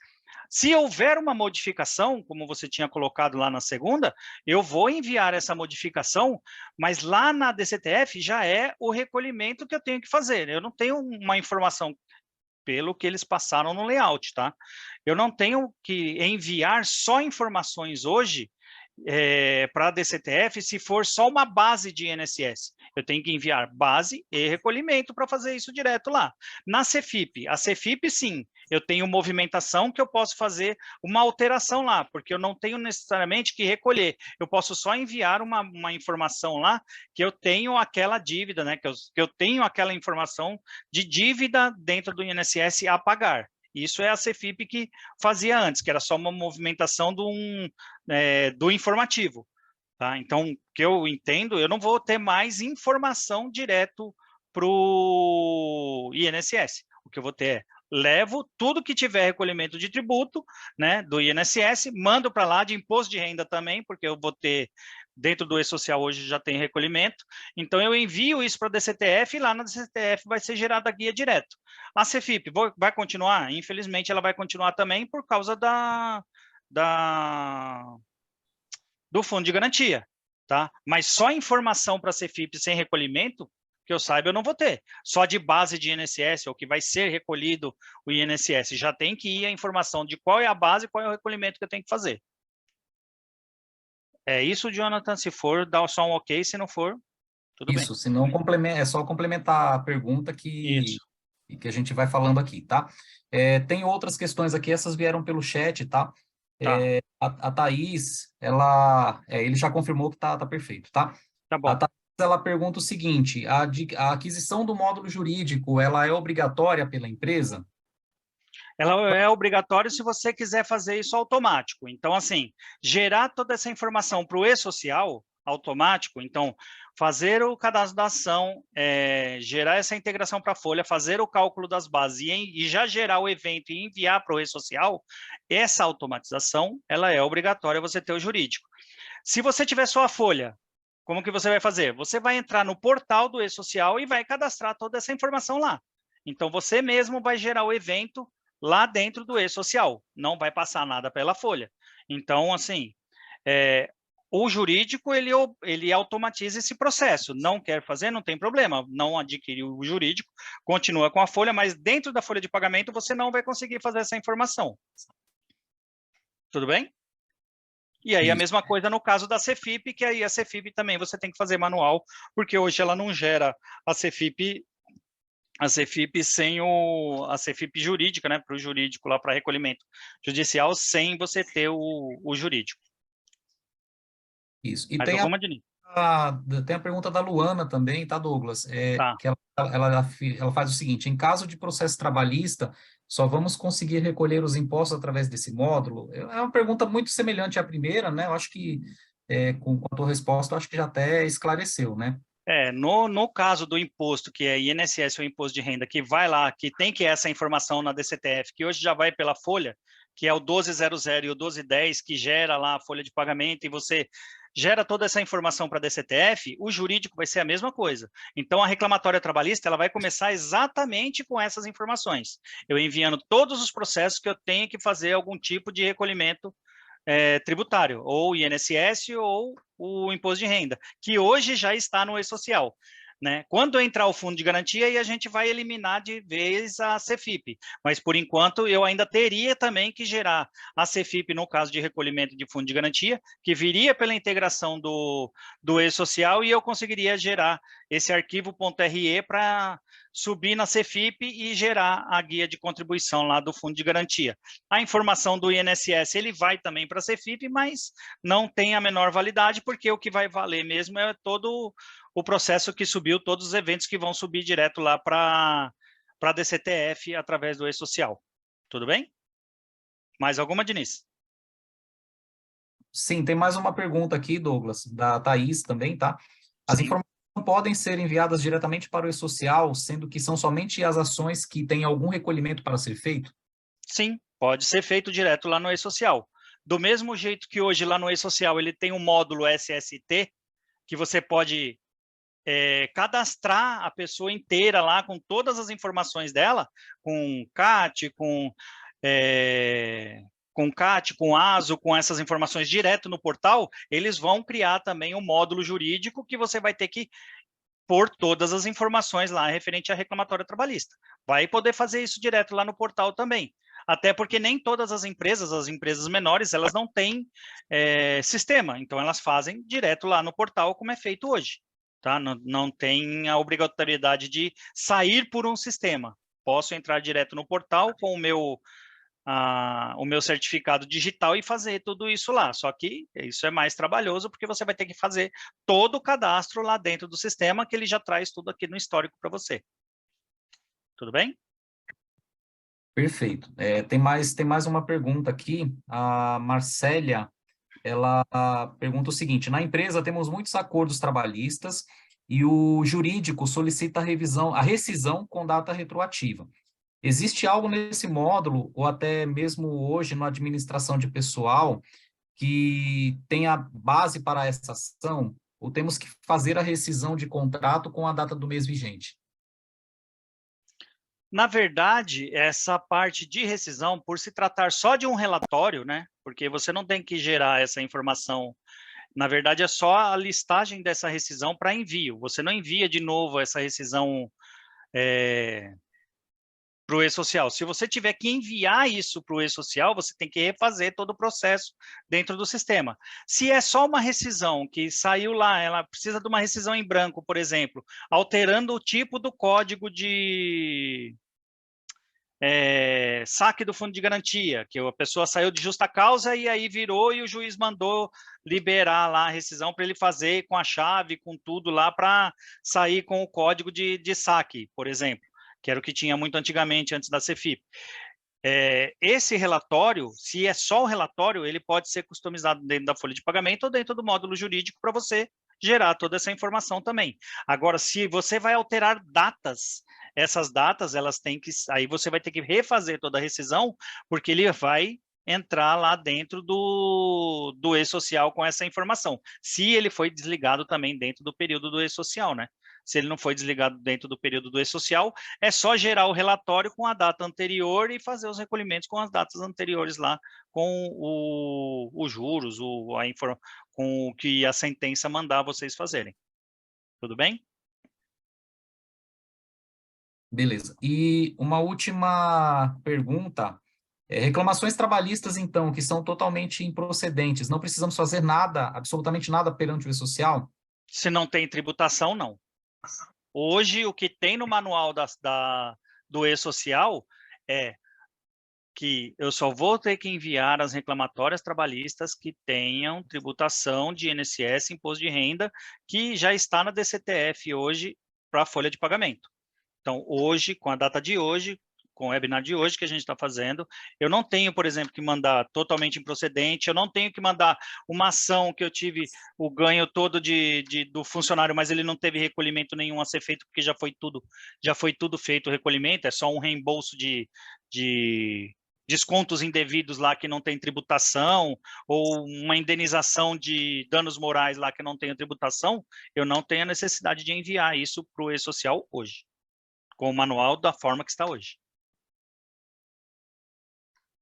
Se houver uma modificação, como você tinha colocado lá na segunda, eu vou enviar essa modificação, mas lá na DCTF já é o recolhimento que eu tenho que fazer. Eu não tenho uma informação pelo que eles passaram no layout, tá? Eu não tenho que enviar só informações hoje para a DCTF se for só uma base de INSS. Eu tenho que enviar base e recolhimento para fazer isso direto lá. Na Cefip, a Cefip, sim, eu tenho movimentação que eu posso fazer uma alteração lá, porque eu não tenho necessariamente que recolher. Eu posso só enviar uma informação lá que eu tenho aquela dívida, né? Que eu tenho aquela informação de dívida dentro do INSS a pagar. Isso é a Cefip que fazia antes, que era só uma movimentação do informativo. Tá? Então, o que eu entendo, eu não vou ter mais informação direto para o INSS. O que eu vou ter é, levo tudo que tiver recolhimento de tributo, né, do INSS, mando para lá de imposto de renda também, porque eu vou ter, dentro do E-Social hoje já tem recolhimento, então eu envio isso para a DCTF e lá na DCTF vai ser gerada a guia direto. A Cefip vai continuar? Infelizmente ela vai continuar também por causa do fundo de garantia, tá? Mas só informação para a Cefip sem recolhimento, que eu saiba, eu não vou ter. Só de base de INSS, ou que vai ser recolhido o INSS, já tem que ir a informação de qual é a base e qual é o recolhimento que eu tenho que fazer. É isso, Jonathan, se for, dá só um ok, se não for, tudo bem. Isso, se não, é só complementar a pergunta Isso. que a gente vai falando aqui, tá? Tem outras questões aqui, essas vieram pelo chat, tá? Tá, A Thaís, ele já confirmou que tá perfeito, tá? tá A bom. Thaís, ela pergunta o seguinte, a aquisição do módulo jurídico, ela é obrigatória pela empresa? Ela é obrigatório se você quiser fazer isso automático. Então, assim, gerar toda essa informação para o e-social automático, então, fazer o cadastro da ação, gerar essa integração para a folha, fazer o cálculo das bases e já gerar o evento e enviar para o e-social, essa automatização, ela é obrigatória você ter o jurídico. Se você tiver só a folha, como que você vai fazer? Você vai entrar no portal do e-social e vai cadastrar toda essa informação lá. Então, você mesmo vai gerar o evento lá dentro do e-social, não vai passar nada pela folha. Então, assim, o jurídico, ele automatiza esse processo. Não quer fazer, não tem problema, não adquiriu o jurídico, continua com a folha, mas dentro da folha de pagamento você não vai conseguir fazer essa informação. Tudo bem? E aí a Isso. mesma coisa no caso da Cefip, que aí a Cefip também você tem que fazer manual, porque hoje ela não gera a Cefip sem a Cefip jurídica, né, para o jurídico lá para recolhimento judicial, sem você ter o jurídico. Isso. E Mais alguma, Dini? tem a pergunta da Luana também, tá, Douglas? Tá. Que ela faz o seguinte: em caso de processo trabalhista, só vamos conseguir recolher os impostos através desse módulo? É uma pergunta muito semelhante à primeira, né? Eu acho que, com a tua resposta, eu acho que já até esclareceu, né? No caso do imposto, que é INSS ou imposto de renda, que vai lá, que tem que essa informação na DCTF, que hoje já vai pela folha, que é o 1200 e o 1210, que gera lá a folha de pagamento, e você gera toda essa informação para a DCTF, o jurídico vai ser a mesma coisa. Então, a reclamatória trabalhista, ela vai começar exatamente com essas informações. Eu enviando todos os processos que eu tenho que fazer algum tipo de recolhimento tributário, ou INSS ou o imposto de renda, que hoje já está no e-social. Né? Quando entrar o fundo de garantia, aí a gente vai eliminar de vez a Cefip, mas por enquanto eu ainda teria também que gerar a Cefip no caso de recolhimento de fundo de garantia, que viria pela integração do e-social e eu conseguiria gerar esse arquivo.re para subir na Cefip e gerar a guia de contribuição lá do fundo de garantia. A informação do INSS, ele vai também para a Cefip, mas não tem a menor validade, porque o que vai valer mesmo é todo o processo que subiu, todos os eventos que vão subir direto lá para a DCTF através do e-social. Tudo bem? Mais alguma, Diniz? Sim, tem mais uma pergunta aqui, Douglas, da Thaís também, tá? As Sim. informações não podem ser enviadas diretamente para o e-social, sendo que são somente as ações que têm algum recolhimento para ser feito? Sim, pode ser feito direto lá no e-social. Do mesmo jeito que hoje lá no e-social ele tem um módulo SST, que você pode cadastrar a pessoa inteira lá com todas as informações dela, com CAT, com CAT, com ASO, com essas informações direto no portal, eles vão criar também um módulo jurídico que você vai ter que pôr todas as informações lá referente à reclamatória trabalhista. Vai poder fazer isso direto lá no portal também. Até porque nem todas as empresas menores, elas não têm sistema, então elas fazem direto lá no portal, como é feito hoje. Tá? Não tem a obrigatoriedade de sair por um sistema. Posso entrar direto no portal com o meu certificado digital e fazer tudo isso lá. Só que isso é mais trabalhoso, porque você vai ter que fazer todo o cadastro lá dentro do sistema, que ele já traz tudo aqui no histórico para você. Tudo bem? Perfeito. Tem mais uma pergunta aqui. A Marcélia, ela pergunta o seguinte: na empresa temos muitos acordos trabalhistas e o jurídico solicita a rescisão com data retroativa. Existe algo nesse módulo, ou até mesmo hoje na administração de pessoal, que tenha base para essa ação, ou temos que fazer a rescisão de contrato com a data do mês vigente? Na verdade, essa parte de rescisão, por se tratar só de um relatório, né? Porque você não tem que gerar essa informação. Na verdade, é só a listagem dessa rescisão para envio. Você não envia de novo essa rescisão para o e-social. Se você tiver que enviar isso para o e-social, você tem que refazer todo o processo dentro do sistema. Se é só uma rescisão que saiu lá, ela precisa de uma rescisão em branco, por exemplo, alterando o tipo do código saque do fundo de garantia, que a pessoa saiu de justa causa e aí virou e o juiz mandou liberar lá a rescisão para ele fazer com a chave, com tudo lá, para sair com o código de saque, por exemplo, que era o que tinha muito antigamente, antes da CEFIP. Esse relatório, se é só o relatório, ele pode ser customizado dentro da folha de pagamento ou dentro do módulo jurídico para você gerar toda essa informação também. Agora, se você vai alterar datas, essas datas, elas têm que... Aí você vai ter que refazer toda a rescisão, porque ele vai entrar lá dentro do e-social com essa informação. Se ele foi desligado também dentro do período do e-social, né? Se ele não foi desligado dentro do período do e-social, é só gerar o relatório com a data anterior e fazer os recolhimentos com as datas anteriores lá, com os juros, com o que a sentença mandar vocês fazerem. Tudo bem? Beleza. E uma última pergunta. Reclamações trabalhistas, então, que são totalmente improcedentes, não precisamos fazer nada, absolutamente nada perante o e-social? Se não tem tributação, não. Hoje, o que tem no manual do e-social é que eu só vou ter que enviar as reclamatórias trabalhistas que tenham tributação de INSS, imposto de renda, que já está na DCTF hoje para a folha de pagamento. Então, hoje, com a data de hoje, com o webinar de hoje que a gente está fazendo, eu não tenho, por exemplo, que mandar totalmente improcedente, eu não tenho que mandar uma ação que eu tive o ganho todo do funcionário, mas ele não teve recolhimento nenhum a ser feito, porque já foi tudo feito o recolhimento, é só um reembolso de descontos indevidos lá que não tem tributação, ou uma indenização de danos morais lá que não tem tributação, eu não tenho a necessidade de enviar isso para o e-social hoje, com o manual da forma que está hoje.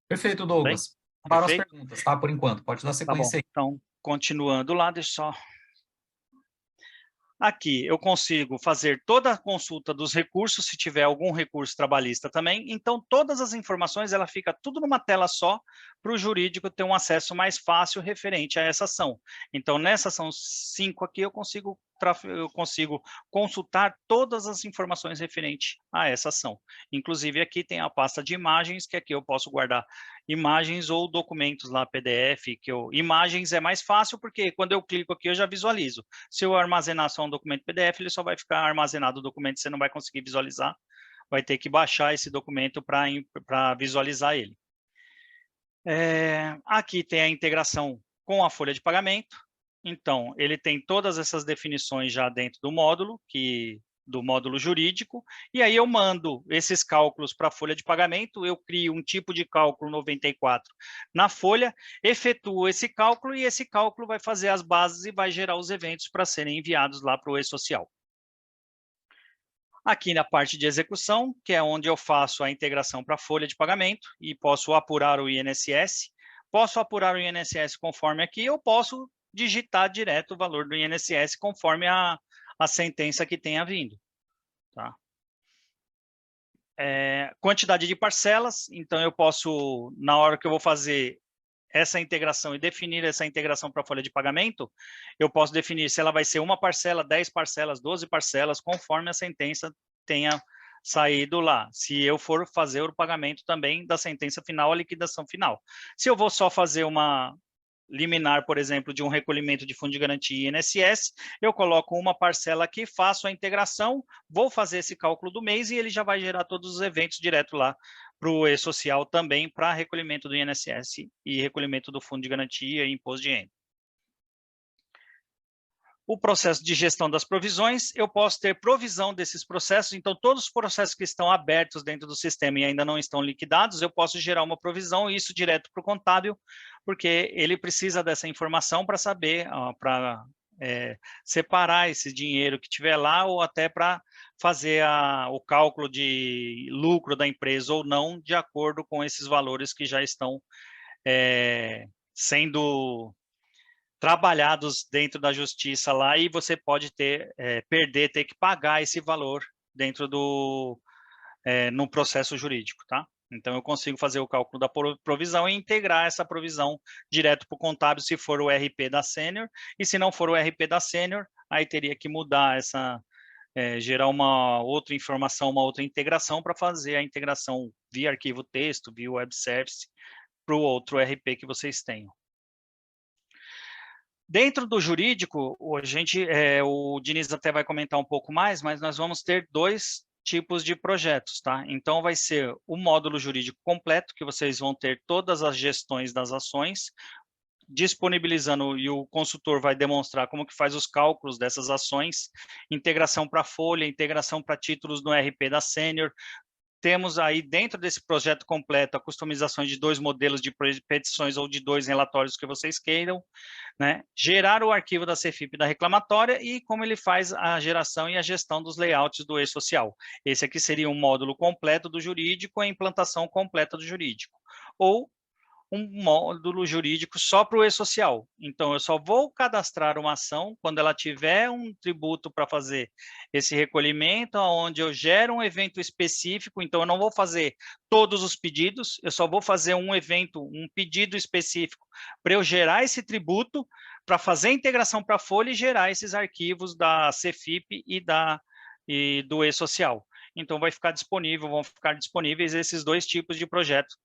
Perfeito, Bem? Douglas. Para as Perfeito? perguntas, tá? Por enquanto, pode dar Tá bom. sequência aí. Então, continuando lá, deixa eu só... Aqui eu consigo fazer toda a consulta dos recursos, se tiver algum recurso trabalhista também. Então, todas as informações, ela fica tudo numa tela só, para o jurídico ter um acesso mais fácil referente a essa ação. Então, nessa ação 5 aqui, eu consigo consultar todas as informações referentes a essa ação. Inclusive, aqui tem a pasta de imagens, que aqui eu posso guardar imagens ou documentos lá, PDF, imagens é mais fácil, porque quando eu clico aqui, eu já visualizo. Se eu armazenar só um documento PDF, ele só vai ficar armazenado o documento, você não vai conseguir visualizar, vai ter que baixar esse documento para visualizar ele. Aqui tem a integração com a folha de pagamento. Então, ele tem todas essas definições já dentro do módulo jurídico, e aí eu mando esses cálculos para a folha de pagamento, eu crio um tipo de cálculo 94 na folha, efetuo esse cálculo, e esse cálculo vai fazer as bases e vai gerar os eventos para serem enviados lá para o e-social. Aqui na parte de execução, que é onde eu faço a integração para a folha de pagamento, e posso apurar o INSS. Posso apurar o INSS conforme aqui, eu posso digitar direto o valor do INSS conforme a sentença que tenha vindo. Tá? Quantidade de parcelas, então eu posso, na hora que eu vou fazer essa integração e definir essa integração para a folha de pagamento, eu posso definir se ela vai ser uma parcela, 10 parcelas, 12 parcelas, conforme a sentença tenha saído lá. Se eu for fazer o pagamento também da sentença final, a liquidação final. Se eu vou só fazer uma liminar, por exemplo, de um recolhimento de fundo de garantia INSS, eu coloco uma parcela aqui, faço a integração, vou fazer esse cálculo do mês e ele já vai gerar todos os eventos direto lá para o e-social também, para recolhimento do INSS e recolhimento do fundo de garantia e imposto de renda. O processo de gestão das provisões, eu posso ter provisão desses processos, então todos os processos que estão abertos dentro do sistema e ainda não estão liquidados, eu posso gerar uma provisão, e isso direto para o contábil, porque ele precisa dessa informação para saber, para separar esse dinheiro que tiver lá, ou até para fazer o cálculo de lucro da empresa ou não, de acordo com esses valores que já estão sendo trabalhados dentro da justiça lá, e você pode ter que pagar esse valor dentro no processo jurídico, tá? Então, eu consigo fazer o cálculo da provisão e integrar essa provisão direto para o contábil, se for o RP da Sênior, e se não for o RP da Sênior, aí teria que mudar gerar uma outra informação, uma outra integração para fazer a integração via arquivo texto, via web service, para o outro ERP que vocês tenham. Dentro do jurídico, o Diniz até vai comentar um pouco mais, mas nós vamos ter 2 tipos de projetos, tá? Então, vai ser o módulo jurídico completo, que vocês vão ter todas as gestões das ações, disponibilizando, e o consultor vai demonstrar como que faz os cálculos dessas ações, integração para folha, integração para títulos no ERP da Sênior. Temos aí, dentro desse projeto completo, a customização de 2 modelos de petições ou de 2 relatórios que vocês queiram, né? Gerar o arquivo da CFIP da reclamatória e como ele faz a geração e a gestão dos layouts do e-social. Esse aqui seria um módulo completo do jurídico, a implantação completa do jurídico. Ou um módulo jurídico só para o e-social. Então, eu só vou cadastrar uma ação quando ela tiver um tributo para fazer esse recolhimento, onde eu gero um evento específico, então eu não vou fazer todos os pedidos, eu só vou fazer um evento, um pedido específico para eu gerar esse tributo, para fazer a integração para a folha e gerar esses arquivos da CFIP e do e-social. Então, vão ficar disponíveis esses 2 tipos de projetos,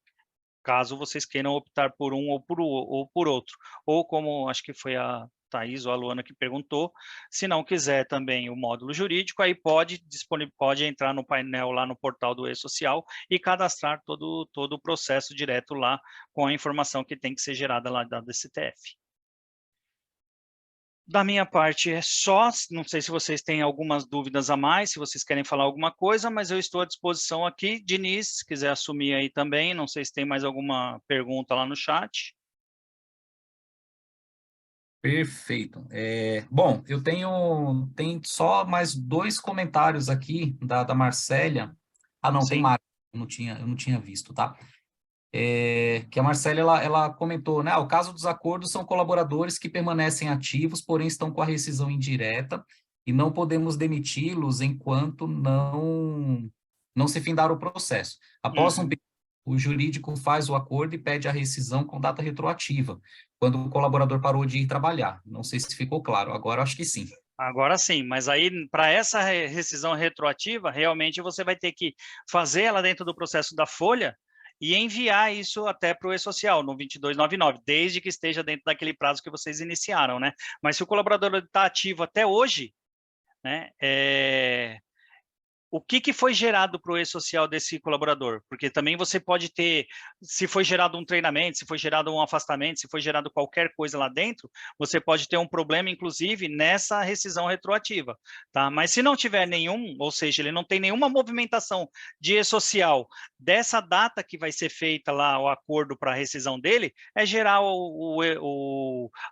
caso vocês queiram optar por um ou por outro. Ou como acho que foi a Thaís ou a Luana que perguntou, se não quiser também o módulo jurídico, aí pode entrar no painel lá no portal do e-social e cadastrar todo o processo direto lá com a informação que tem que ser gerada lá da DCTF. Da minha parte é só, não sei se vocês têm algumas dúvidas a mais, se vocês querem falar alguma coisa, mas eu estou à disposição aqui. Diniz, se quiser assumir aí também, não sei se tem mais alguma pergunta lá no chat. Perfeito. Bom, eu tenho só mais 2 comentários aqui da Marcélia. Ah, não, tem Sim, mais, eu não tinha visto, tá? Que a Marcélia, ela comentou, né? O caso dos acordos são colaboradores que permanecem ativos, porém estão com a rescisão indireta e não podemos demiti-los enquanto não se findar o processo. Após um período, o jurídico faz o acordo e pede a rescisão com data retroativa, quando o colaborador parou de ir trabalhar. Não sei se ficou claro, agora acho que sim. agora sim, mas aí para essa rescisão retroativa, realmente você vai ter que fazer ela dentro do processo da folha e enviar isso até para o e-social, no 2299, desde que esteja dentro daquele prazo que vocês iniciaram, né? Mas se o colaborador está ativo até hoje, né, o que foi gerado para o e-social desse colaborador? Porque também você pode ter, se foi gerado um treinamento, se foi gerado um afastamento, se foi gerado qualquer coisa lá dentro, você pode ter um problema, inclusive, nessa rescisão retroativa, tá? Mas se não tiver nenhum, ou seja, ele não tem nenhuma movimentação de e-social dessa data que vai ser feita lá o acordo para a rescisão dele, é gerar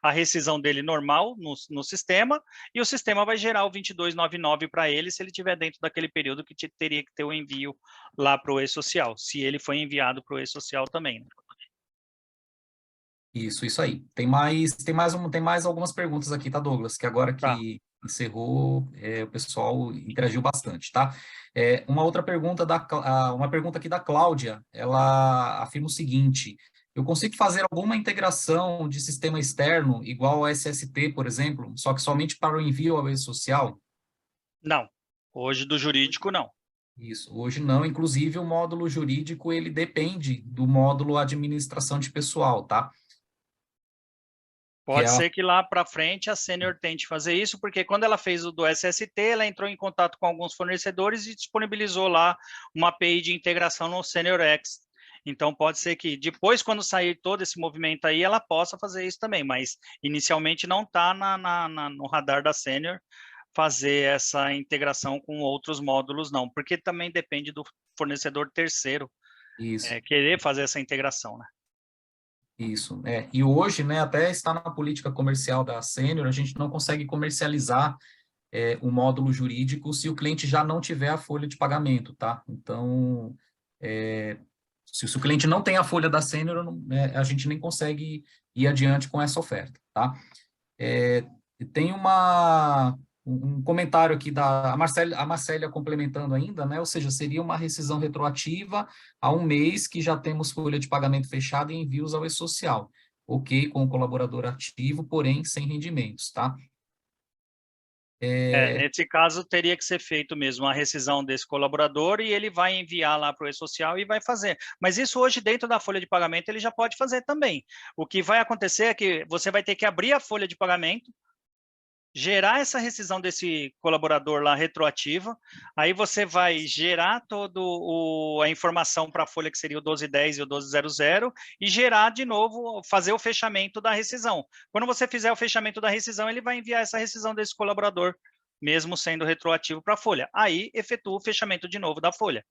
a rescisão dele normal no sistema, e o sistema vai gerar o 2299 para ele, se ele estiver dentro daquele período que teria que ter o envio lá para o e-social, se ele foi enviado para o e-social também. Né? Isso aí. Tem mais algumas perguntas aqui, tá, Douglas? Que agora Tá. que encerrou, o pessoal interagiu bastante, tá? Uma outra pergunta uma pergunta aqui da Cláudia. Ela afirma o seguinte: eu consigo fazer alguma integração de sistema externo igual ao SST, por exemplo, só que somente para o envio ao e-social? Não. Hoje do jurídico, não. Isso. Hoje não. Inclusive o módulo jurídico ele depende do módulo administração de pessoal, tá? Que Pode é ser que lá para frente a Senior tente fazer isso, porque quando ela fez o do SST, ela entrou em contato com alguns fornecedores e disponibilizou lá uma API de integração no Senior X. Então, pode ser que depois, quando sair todo esse movimento aí, ela possa fazer isso também, mas inicialmente não está no radar da Senior fazer essa integração com outros módulos, não, porque também depende do fornecedor terceiro isso. querer fazer essa integração, né? Isso, e hoje, né, até está na política comercial da Sênior, a gente não consegue comercializar o módulo jurídico se o cliente já não tiver a folha de pagamento, tá? Então, se o cliente não tem a folha da Sênior, a gente nem consegue ir adiante com essa oferta, tá? Tem um comentário aqui a Marcélia complementando ainda, né? Ou seja, seria uma rescisão retroativa a um mês que já temos folha de pagamento fechada e envios ao e-social. Ok, com o colaborador ativo, porém sem rendimentos, tá? Nesse caso, teria que ser feito mesmo a rescisão desse colaborador e ele vai enviar lá para o e-social e vai fazer. Mas isso hoje, dentro da folha de pagamento, ele já pode fazer também. O que vai acontecer é que você vai ter que abrir a folha de pagamento, gerar essa rescisão desse colaborador lá retroativa, aí você vai gerar toda a informação para a folha que seria o 1210 e o 1200 e gerar de novo, fazer o fechamento da rescisão. Quando você fizer o fechamento da rescisão, ele vai enviar essa rescisão desse colaborador, mesmo sendo retroativo para a folha. Aí efetua o fechamento de novo da folha.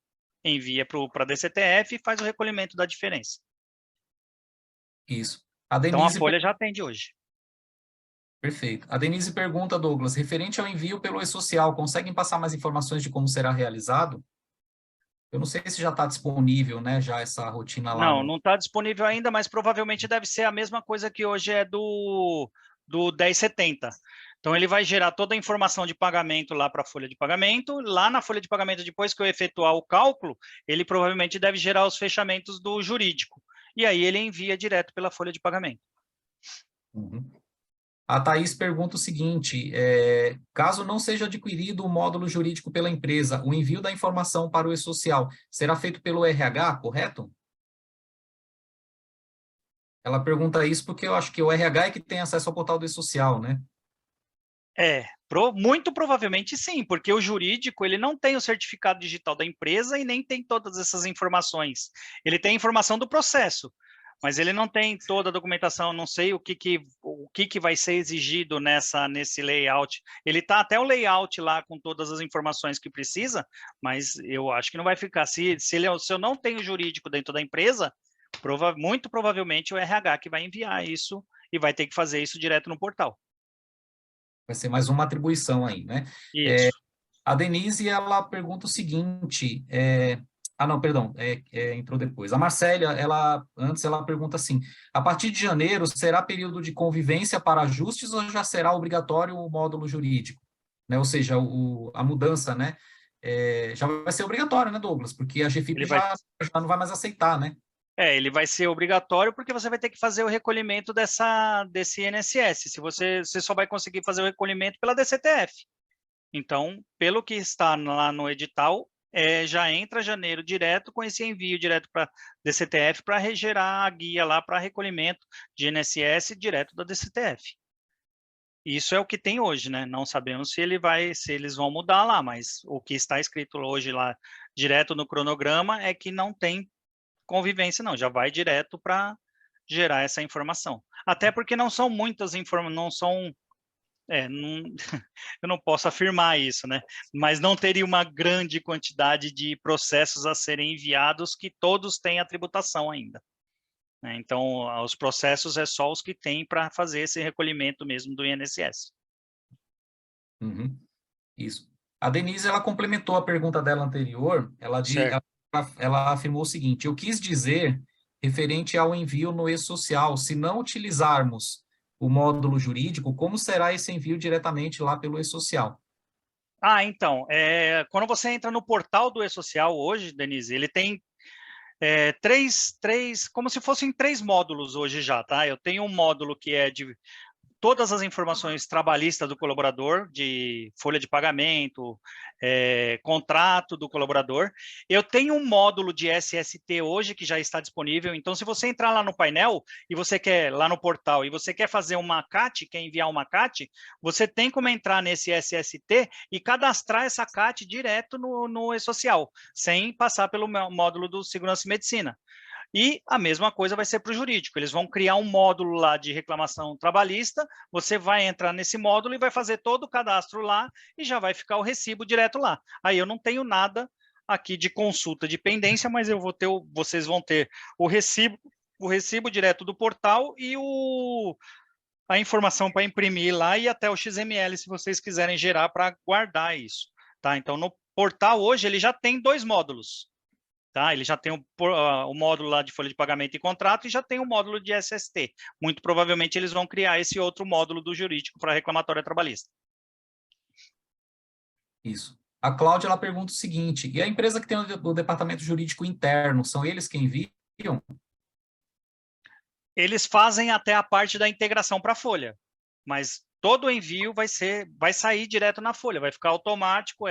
Envia para a DCTF e faz o recolhimento da diferença. Isso. A Então a Denise... folha já atende hoje. Perfeito. A Denise pergunta, Douglas, referente ao envio pelo e-social, conseguem passar mais informações de como será realizado? Eu não sei se já está disponível, né, já essa rotina lá Não, no... não está disponível ainda, mas provavelmente deve ser a mesma coisa que hoje é do 1070. Então, ele vai gerar toda a informação de pagamento lá para a folha de pagamento. Lá na folha de pagamento, depois que eu efetuar o cálculo, ele provavelmente deve gerar os fechamentos do jurídico. E aí ele envia direto pela folha de pagamento. Uhum. A Thaís pergunta o seguinte, caso não seja adquirido o módulo jurídico pela empresa, o envio da informação para o e-social será feito pelo RH, correto? Ela pergunta isso porque eu acho que o RH é que tem acesso ao portal do e-social, né? Muito provavelmente sim, porque o jurídico ele não tem o certificado digital da empresa e nem tem todas essas informações. Ele tem a informação do processo, mas ele não tem toda a documentação, não sei o que vai ser exigido nesse layout. Ele está até o layout lá com todas as informações que precisa, mas eu acho que não vai ficar. Se eu não tenho jurídico dentro da empresa, muito provavelmente o RH que vai enviar isso e vai ter que fazer isso direto no portal. Vai ser mais uma atribuição aí, né? Isso. A Denise, ela pergunta o seguinte, não, perdão, entrou depois. A Marcélia, antes ela pergunta assim, a partir de janeiro, será período de convivência para ajustes ou já será obrigatório o módulo jurídico? Né? Ou seja, a mudança, né? Já vai ser obrigatório, né, Douglas? Porque a Ele GFIP vai já não vai mais aceitar, né? ele vai ser obrigatório porque você vai ter que fazer o recolhimento desse INSS. Você só vai conseguir fazer o recolhimento pela DCTF. Então, pelo que está lá no edital, já entra janeiro direto com esse envio direto para DCTF para regerar a guia lá para recolhimento de INSS direto da DCTF. Isso é o que tem hoje, né? Não sabemos se eles vão mudar lá, mas o que está escrito hoje lá direto no cronograma é que não tem convivência, não, já vai direto para gerar essa informação. Até porque não são muitas informações, não são. Eu não posso afirmar isso, né? Mas não teria uma grande quantidade de processos a serem enviados que todos têm a tributação ainda. Né? Então, os processos é só os que têm para fazer esse recolhimento mesmo do INSS. Uhum, isso. A Denise, ela complementou a pergunta dela anterior, Certo. ela afirmou o seguinte, eu quis dizer, referente ao envio no e-social, se não utilizarmos o módulo jurídico, como será esse envio diretamente lá pelo e-social? Então, quando você entra no portal do e-social hoje, Denise, ele tem como se fossem 3 módulos hoje já, tá? Eu tenho um módulo que é de todas as informações trabalhistas do colaborador, de folha de pagamento, contrato do colaborador. Eu tenho um módulo de SST hoje que já está disponível, então se você entrar lá no painel e você quer, lá no portal, e você quer fazer uma CAT, quer enviar uma CAT, você tem como entrar nesse SST e cadastrar essa CAT direto no e-social, sem passar pelo módulo do Segurança e Medicina. E a mesma coisa vai ser para o jurídico. Eles vão criar um módulo lá de reclamação trabalhista, você vai entrar nesse módulo e vai fazer todo o cadastro lá e já vai ficar o recibo direto lá. Aí eu não tenho nada aqui de consulta de pendência, mas vocês vão ter o recibo direto do portal e a informação para imprimir lá e até o XML, se vocês quiserem gerar para guardar isso. Tá? Então, no portal hoje, ele já tem 2 módulos. Tá? Ele já tem o módulo lá de folha de pagamento e contrato e já tem o módulo de SST. Muito provavelmente eles vão criar esse outro módulo do jurídico para reclamatória trabalhista. Isso. A Cláudia, ela pergunta o seguinte, e a empresa que tem o departamento jurídico interno, são eles que enviam? Eles fazem até a parte da integração para a folha, mas todo o envio vai sair direto na folha, vai ficar automático,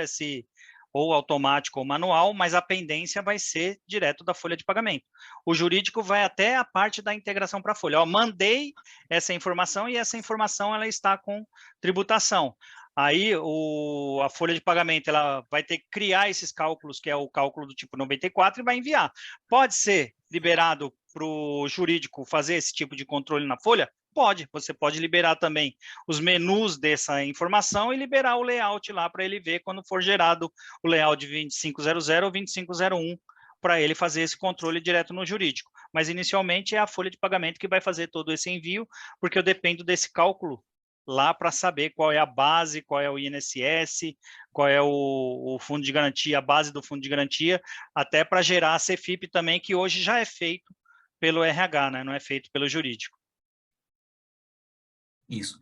ou automático ou manual, mas a pendência vai ser direto da folha de pagamento. O jurídico vai até a parte da integração para a folha. Ó, mandei essa informação e essa informação ela está com tributação. Aí a folha de pagamento ela vai ter que criar esses cálculos, que é o cálculo do tipo 94, e vai enviar. Pode ser liberado para o jurídico fazer esse tipo de controle na folha? Pode, você pode liberar também os menus dessa informação e liberar o layout lá para ele ver quando for gerado o layout de 2500 ou 2501 para ele fazer esse controle direto no jurídico. Mas inicialmente é a folha de pagamento que vai fazer todo esse envio, porque eu dependo desse cálculo lá para saber qual é a base, qual é o INSS, qual é o fundo de garantia, a base do fundo de garantia, até para gerar a CFIP também, que hoje já é feito pelo RH, né? Não é feito pelo jurídico. Isso.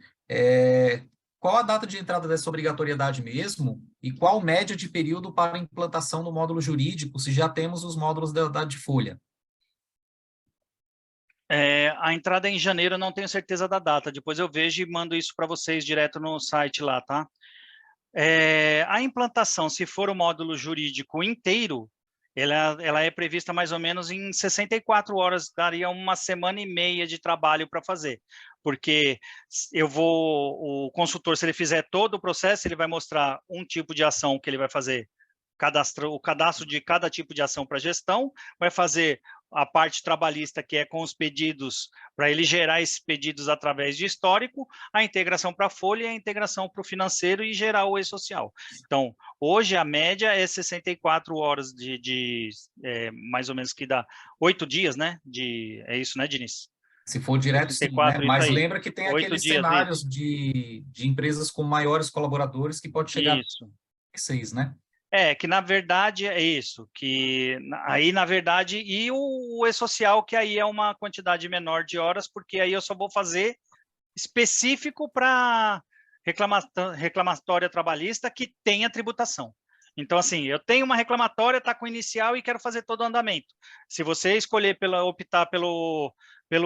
Qual a data de entrada dessa obrigatoriedade mesmo e qual média de período para implantação do módulo jurídico, se já temos os módulos da de folha? A entrada é em janeiro, eu não tenho certeza da data. Depois eu vejo e mando isso para vocês direto no site lá, tá? A implantação, se for o módulo jurídico inteiro, ela é prevista mais ou menos em 64 horas, daria 1 semana e meia de trabalho para fazer, porque o consultor, se ele fizer todo o processo, ele vai mostrar um tipo de ação que ele vai fazer, o cadastro de cada tipo de ação para gestão, vai fazer a parte trabalhista, que é com os pedidos, para ele gerar esses pedidos através de histórico, a integração para a folha e a integração para o financeiro e gerar o e-social. Então, hoje a média é 64 horas mais ou menos que dá 8 dias, né? É isso, né, Diniz? Se for direto, sim, né? 64, isso Mas aí. lembra que tem 8 aqueles dias, cenários isso. de empresas com maiores colaboradores que pode chegar Isso. a 6, né? Que na verdade é isso, que aí na verdade, e o e-social, que aí é uma quantidade menor de horas, porque aí eu só vou fazer específico para reclamatória trabalhista que tenha tributação. Então, assim, eu tenho uma reclamatória, está com inicial e quero fazer todo o andamento. Se você optar pelo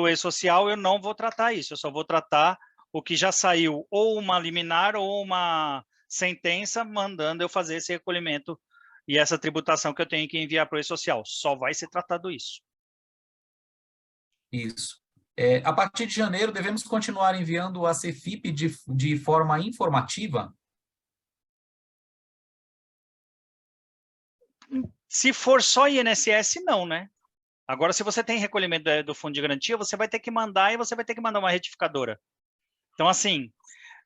e-social, eu não vou tratar isso, eu só vou tratar o que já saiu, ou uma liminar ou uma sentença mandando eu fazer esse recolhimento e essa tributação que eu tenho que enviar para o e-social. Só vai ser tratado isso. Isso. A partir de janeiro, devemos continuar enviando a CFIP de forma informativa? Se for só INSS, não, né? Agora, se você tem recolhimento do fundo de garantia, você vai ter que mandar e você vai ter que mandar uma retificadora. Então, assim,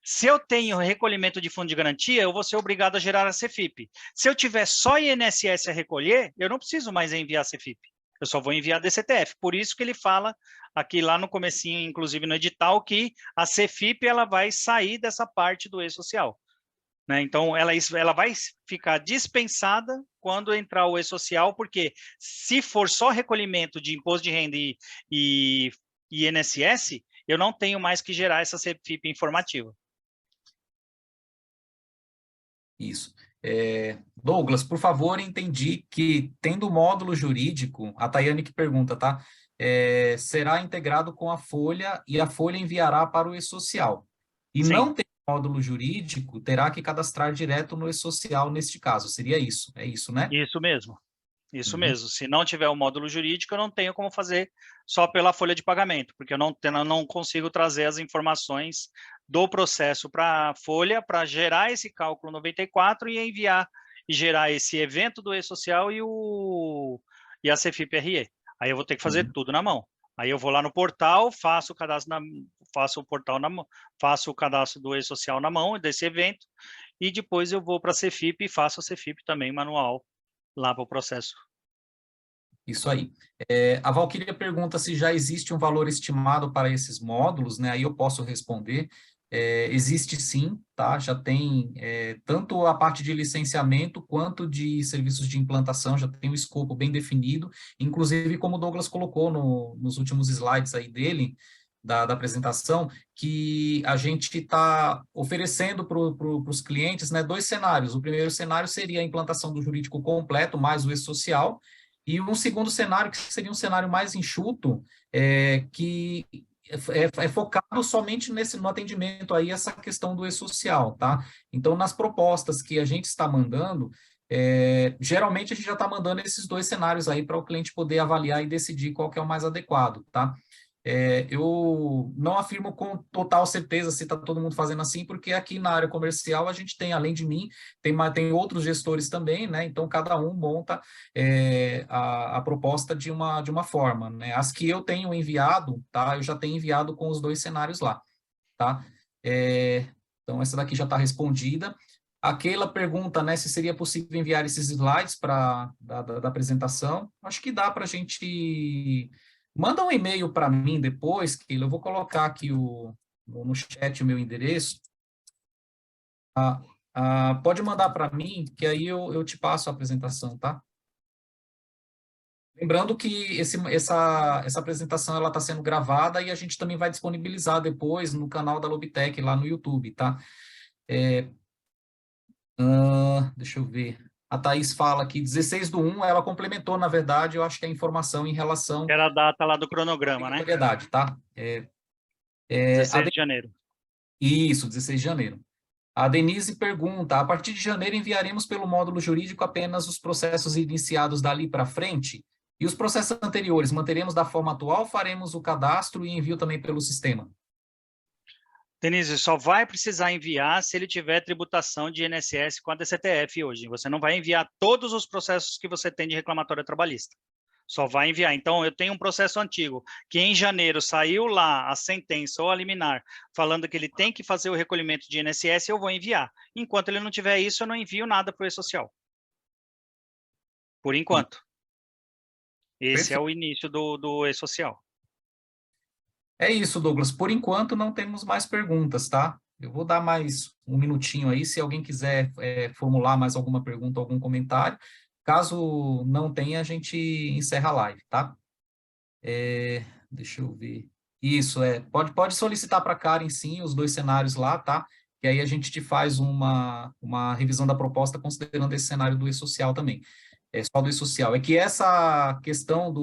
se eu tenho recolhimento de fundo de garantia, eu vou ser obrigado a gerar a CFIP. Se eu tiver só INSS a recolher, eu não preciso mais enviar a CFIP. Eu só vou enviar a DCTF. Por isso que ele fala aqui lá no comecinho, inclusive no edital, que a CFIP ela vai sair dessa parte do e-social. Né? Então, ela vai ficar dispensada quando entrar o e-social, porque se for só recolhimento de imposto de renda e INSS, eu não tenho mais que gerar essa CFIP informativa. Isso. Douglas, por favor, entendi que, tendo módulo jurídico, a Tayane que pergunta, tá? Será integrado com a folha e a folha enviará para o e-social. E Sim. não tem módulo jurídico, terá que cadastrar direto no e-social neste caso. Seria isso, é isso, né? Isso mesmo. Isso mesmo. Se não tiver o módulo jurídico, eu não tenho como fazer só pela folha de pagamento, porque eu não consigo trazer as informações do processo para a folha para gerar esse cálculo 94 e enviar e gerar esse evento do e-social e a CFIP-RE. Aí eu vou ter que fazer tudo na mão. Aí eu vou lá no portal, faço o cadastro faço o cadastro do e-social na mão desse evento e depois eu vou para a CFIP e faço a CFIP também manual lá para o processo. Isso aí. A Valquíria pergunta se já existe um valor estimado para esses módulos, né? Aí eu posso responder. Existe sim, tá? Já tem tanto a parte de licenciamento quanto de serviços de implantação, já tem um escopo bem definido, inclusive como o Douglas colocou nos últimos slides aí dele, da apresentação, que a gente está oferecendo para os clientes, né, 2 cenários. O primeiro cenário seria a implantação do jurídico completo, mais o e-social, e um segundo cenário, que seria um cenário mais enxuto, que é focado somente no atendimento aí, essa questão do e-social, tá? Então, nas propostas que a gente está mandando, geralmente a gente já está mandando esses dois cenários aí para o cliente poder avaliar e decidir qual que é o mais adequado, tá? Eu não afirmo com total certeza se está todo mundo fazendo assim, porque aqui na área comercial a gente tem, além de mim, tem outros gestores também, né? Então, cada um monta a proposta de uma forma, né? As que eu tenho enviado, tá? Eu já tenho enviado com os dois cenários lá, tá? Então, essa daqui já está respondida. Aquela pergunta, né, se seria possível enviar esses slides da apresentação. Acho que dá para a gente... Manda um e-mail para mim depois, que eu vou colocar aqui no chat o meu endereço. Pode mandar para mim, que aí eu te passo a apresentação, tá? Lembrando que essa apresentação ela está sendo gravada e a gente também vai disponibilizar depois no canal da Lobitech, lá no YouTube, tá? Deixa eu ver. A Thaís fala que 16/1, ela complementou, na verdade, eu acho que a informação em relação Era a data lá do à cronograma, né? obrigatoriedade, tá? 16 de janeiro. Isso, 16 de janeiro. A Denise pergunta, a partir de janeiro enviaremos pelo módulo jurídico apenas os processos iniciados dali para frente? E os processos anteriores, manteremos da forma atual, faremos o cadastro e envio também pelo sistema? Denise, só vai precisar enviar se ele tiver tributação de INSS com a DCTF hoje. Você não vai enviar todos os processos que você tem de reclamatório trabalhista. Só vai enviar. Então, eu tenho um processo antigo, que em janeiro saiu lá a sentença ou a liminar, falando que ele tem que fazer o recolhimento de INSS, eu vou enviar. Enquanto ele não tiver isso, eu não envio nada para o E-Social. Por enquanto. Esse é Perfeito. o início do E-Social. É isso, Douglas. Por enquanto, não temos mais perguntas, tá? Eu vou dar mais um minutinho aí, se alguém quiser formular mais alguma pergunta, algum comentário. Caso não tenha, a gente encerra a live, tá? Deixa eu ver. Isso, pode solicitar para a Karen, sim, os dois cenários lá, tá? E aí a gente te faz uma revisão da proposta considerando esse cenário do e-social também. Só do e-social. É que essa questão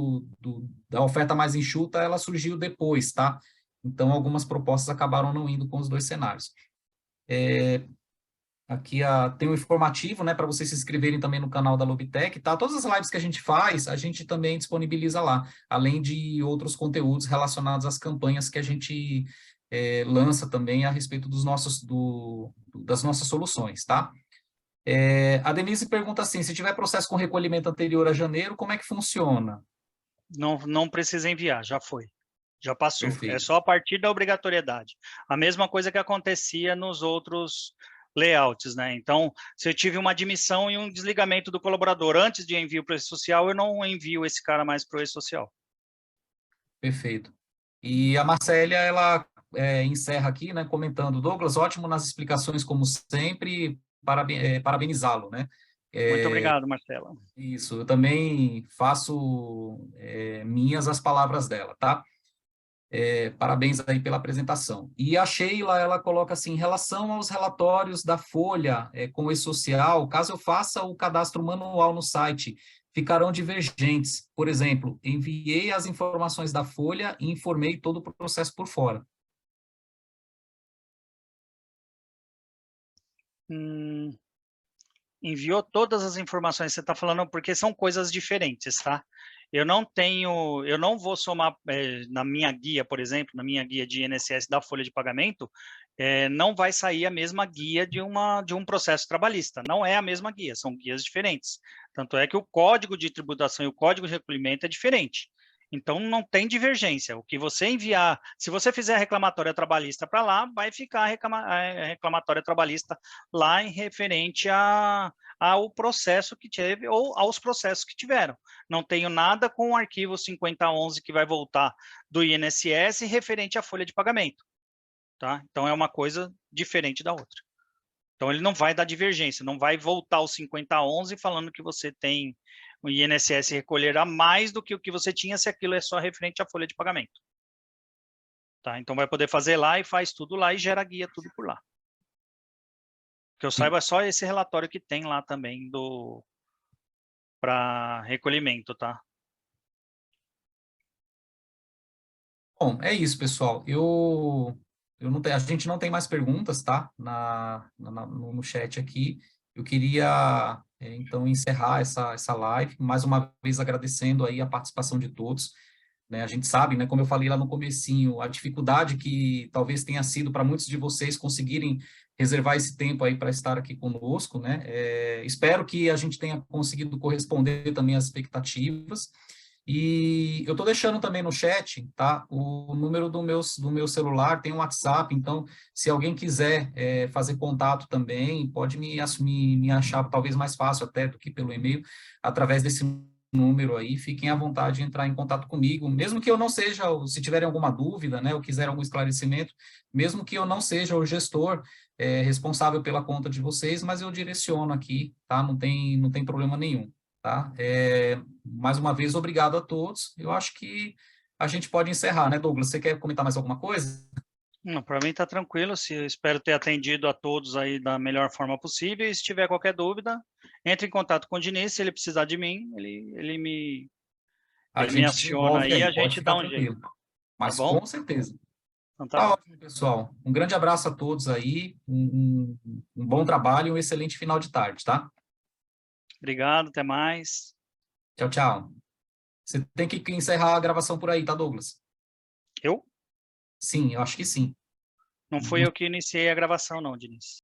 da oferta mais enxuta, ela surgiu depois, tá? Então, algumas propostas acabaram não indo com os dois cenários. Aqui tem um informativo, né, para vocês se inscreverem também no canal da Lobitech, tá? Todas as lives que a gente faz, a gente também disponibiliza lá, além de outros conteúdos relacionados às campanhas que a gente lança também a respeito das nossas soluções, tá? A Denise pergunta assim, se tiver processo com recolhimento anterior a janeiro, como é que funciona? Não precisa enviar, já foi. Já passou. É Perfeito. só a partir da obrigatoriedade. A mesma coisa que acontecia nos outros layouts, né? Então, se eu tive uma admissão e um desligamento do colaborador antes de envio para o E-Social, eu não envio esse cara mais para o E-Social. Perfeito. E a Marcélia, ela encerra aqui, né, comentando, Douglas, ótimo nas explicações, como sempre, parabenizá-lo, né? Muito obrigado, Marcela. Isso, eu também faço minhas as palavras dela, tá? Parabéns aí pela apresentação. E a Sheila, ela coloca assim, em relação aos relatórios da Folha com o E-Social, caso eu faça o cadastro manual no site, ficarão divergentes. Por exemplo, enviei as informações da Folha e informei todo o processo por fora. Enviou todas as informações que você está falando, porque são coisas diferentes, tá? Eu não vou somar na minha guia, por exemplo, na minha guia de INSS da folha de pagamento, não vai sair a mesma guia de um processo trabalhista. Não é a mesma guia, são guias diferentes. Tanto é que o código de tributação e o código de recolhimento é diferente. Então, não tem divergência. O que você enviar, se você fizer a reclamatória trabalhista para lá, vai ficar a reclamatória trabalhista lá em referente ao processo que teve ou aos processos que tiveram. Não tenho nada com o arquivo 5011 que vai voltar do INSS referente à folha de pagamento. Tá? Então, é uma coisa diferente da outra. Então, ele não vai dar divergência, não vai voltar ao 5011 falando que você tem o INSS recolherá mais do que o que você tinha se aquilo é só referente à folha de pagamento. Tá? Então, vai poder fazer lá e faz tudo lá e gera guia tudo por lá. Que eu saiba, é só esse relatório que tem lá também para recolhimento, tá? Bom, é isso, pessoal. Eu não tenho, a gente não tem mais perguntas, tá? No chat aqui. Eu queria, então, encerrar essa live, mais uma vez agradecendo aí a participação de todos, né? A gente sabe, né, como eu falei lá no comecinho, a dificuldade que talvez tenha sido para muitos de vocês conseguirem reservar esse tempo aí para estar aqui conosco, né? Espero que a gente tenha conseguido corresponder também às expectativas. E eu estou deixando também no chat, tá? O número do meu celular, tem um WhatsApp, então, se alguém quiser fazer contato também, pode me achar talvez mais fácil até do que pelo e-mail, através desse número aí, fiquem à vontade de entrar em contato comigo, mesmo que eu não seja, se tiverem alguma dúvida, né, ou quiserem algum esclarecimento, mesmo que eu não seja o gestor responsável pela conta de vocês, mas eu direciono aqui, tá? Não tem problema nenhum, tá? Mais uma vez, obrigado a todos. Eu acho que a gente pode encerrar, né, Douglas? Você quer comentar mais alguma coisa? Não, para mim está tranquilo. Eu espero ter atendido a todos aí da melhor forma possível. E se tiver qualquer dúvida, entre em contato com o Diniz. Se ele precisar de mim, A ele me gente aciona desenvolve aí e aí, a pode gente dá ficar um jeito. tranquilo. Tá Mas bom? com certeza. Então tá Tá bom. ótimo, pessoal. Um grande abraço a todos aí, um bom trabalho e um excelente final de tarde, tá? Obrigado, até mais. Tchau, tchau. Você tem que encerrar a gravação por aí, tá, Douglas? Eu? Sim, eu acho que sim. Não fui eu que iniciei a gravação, não, Diniz.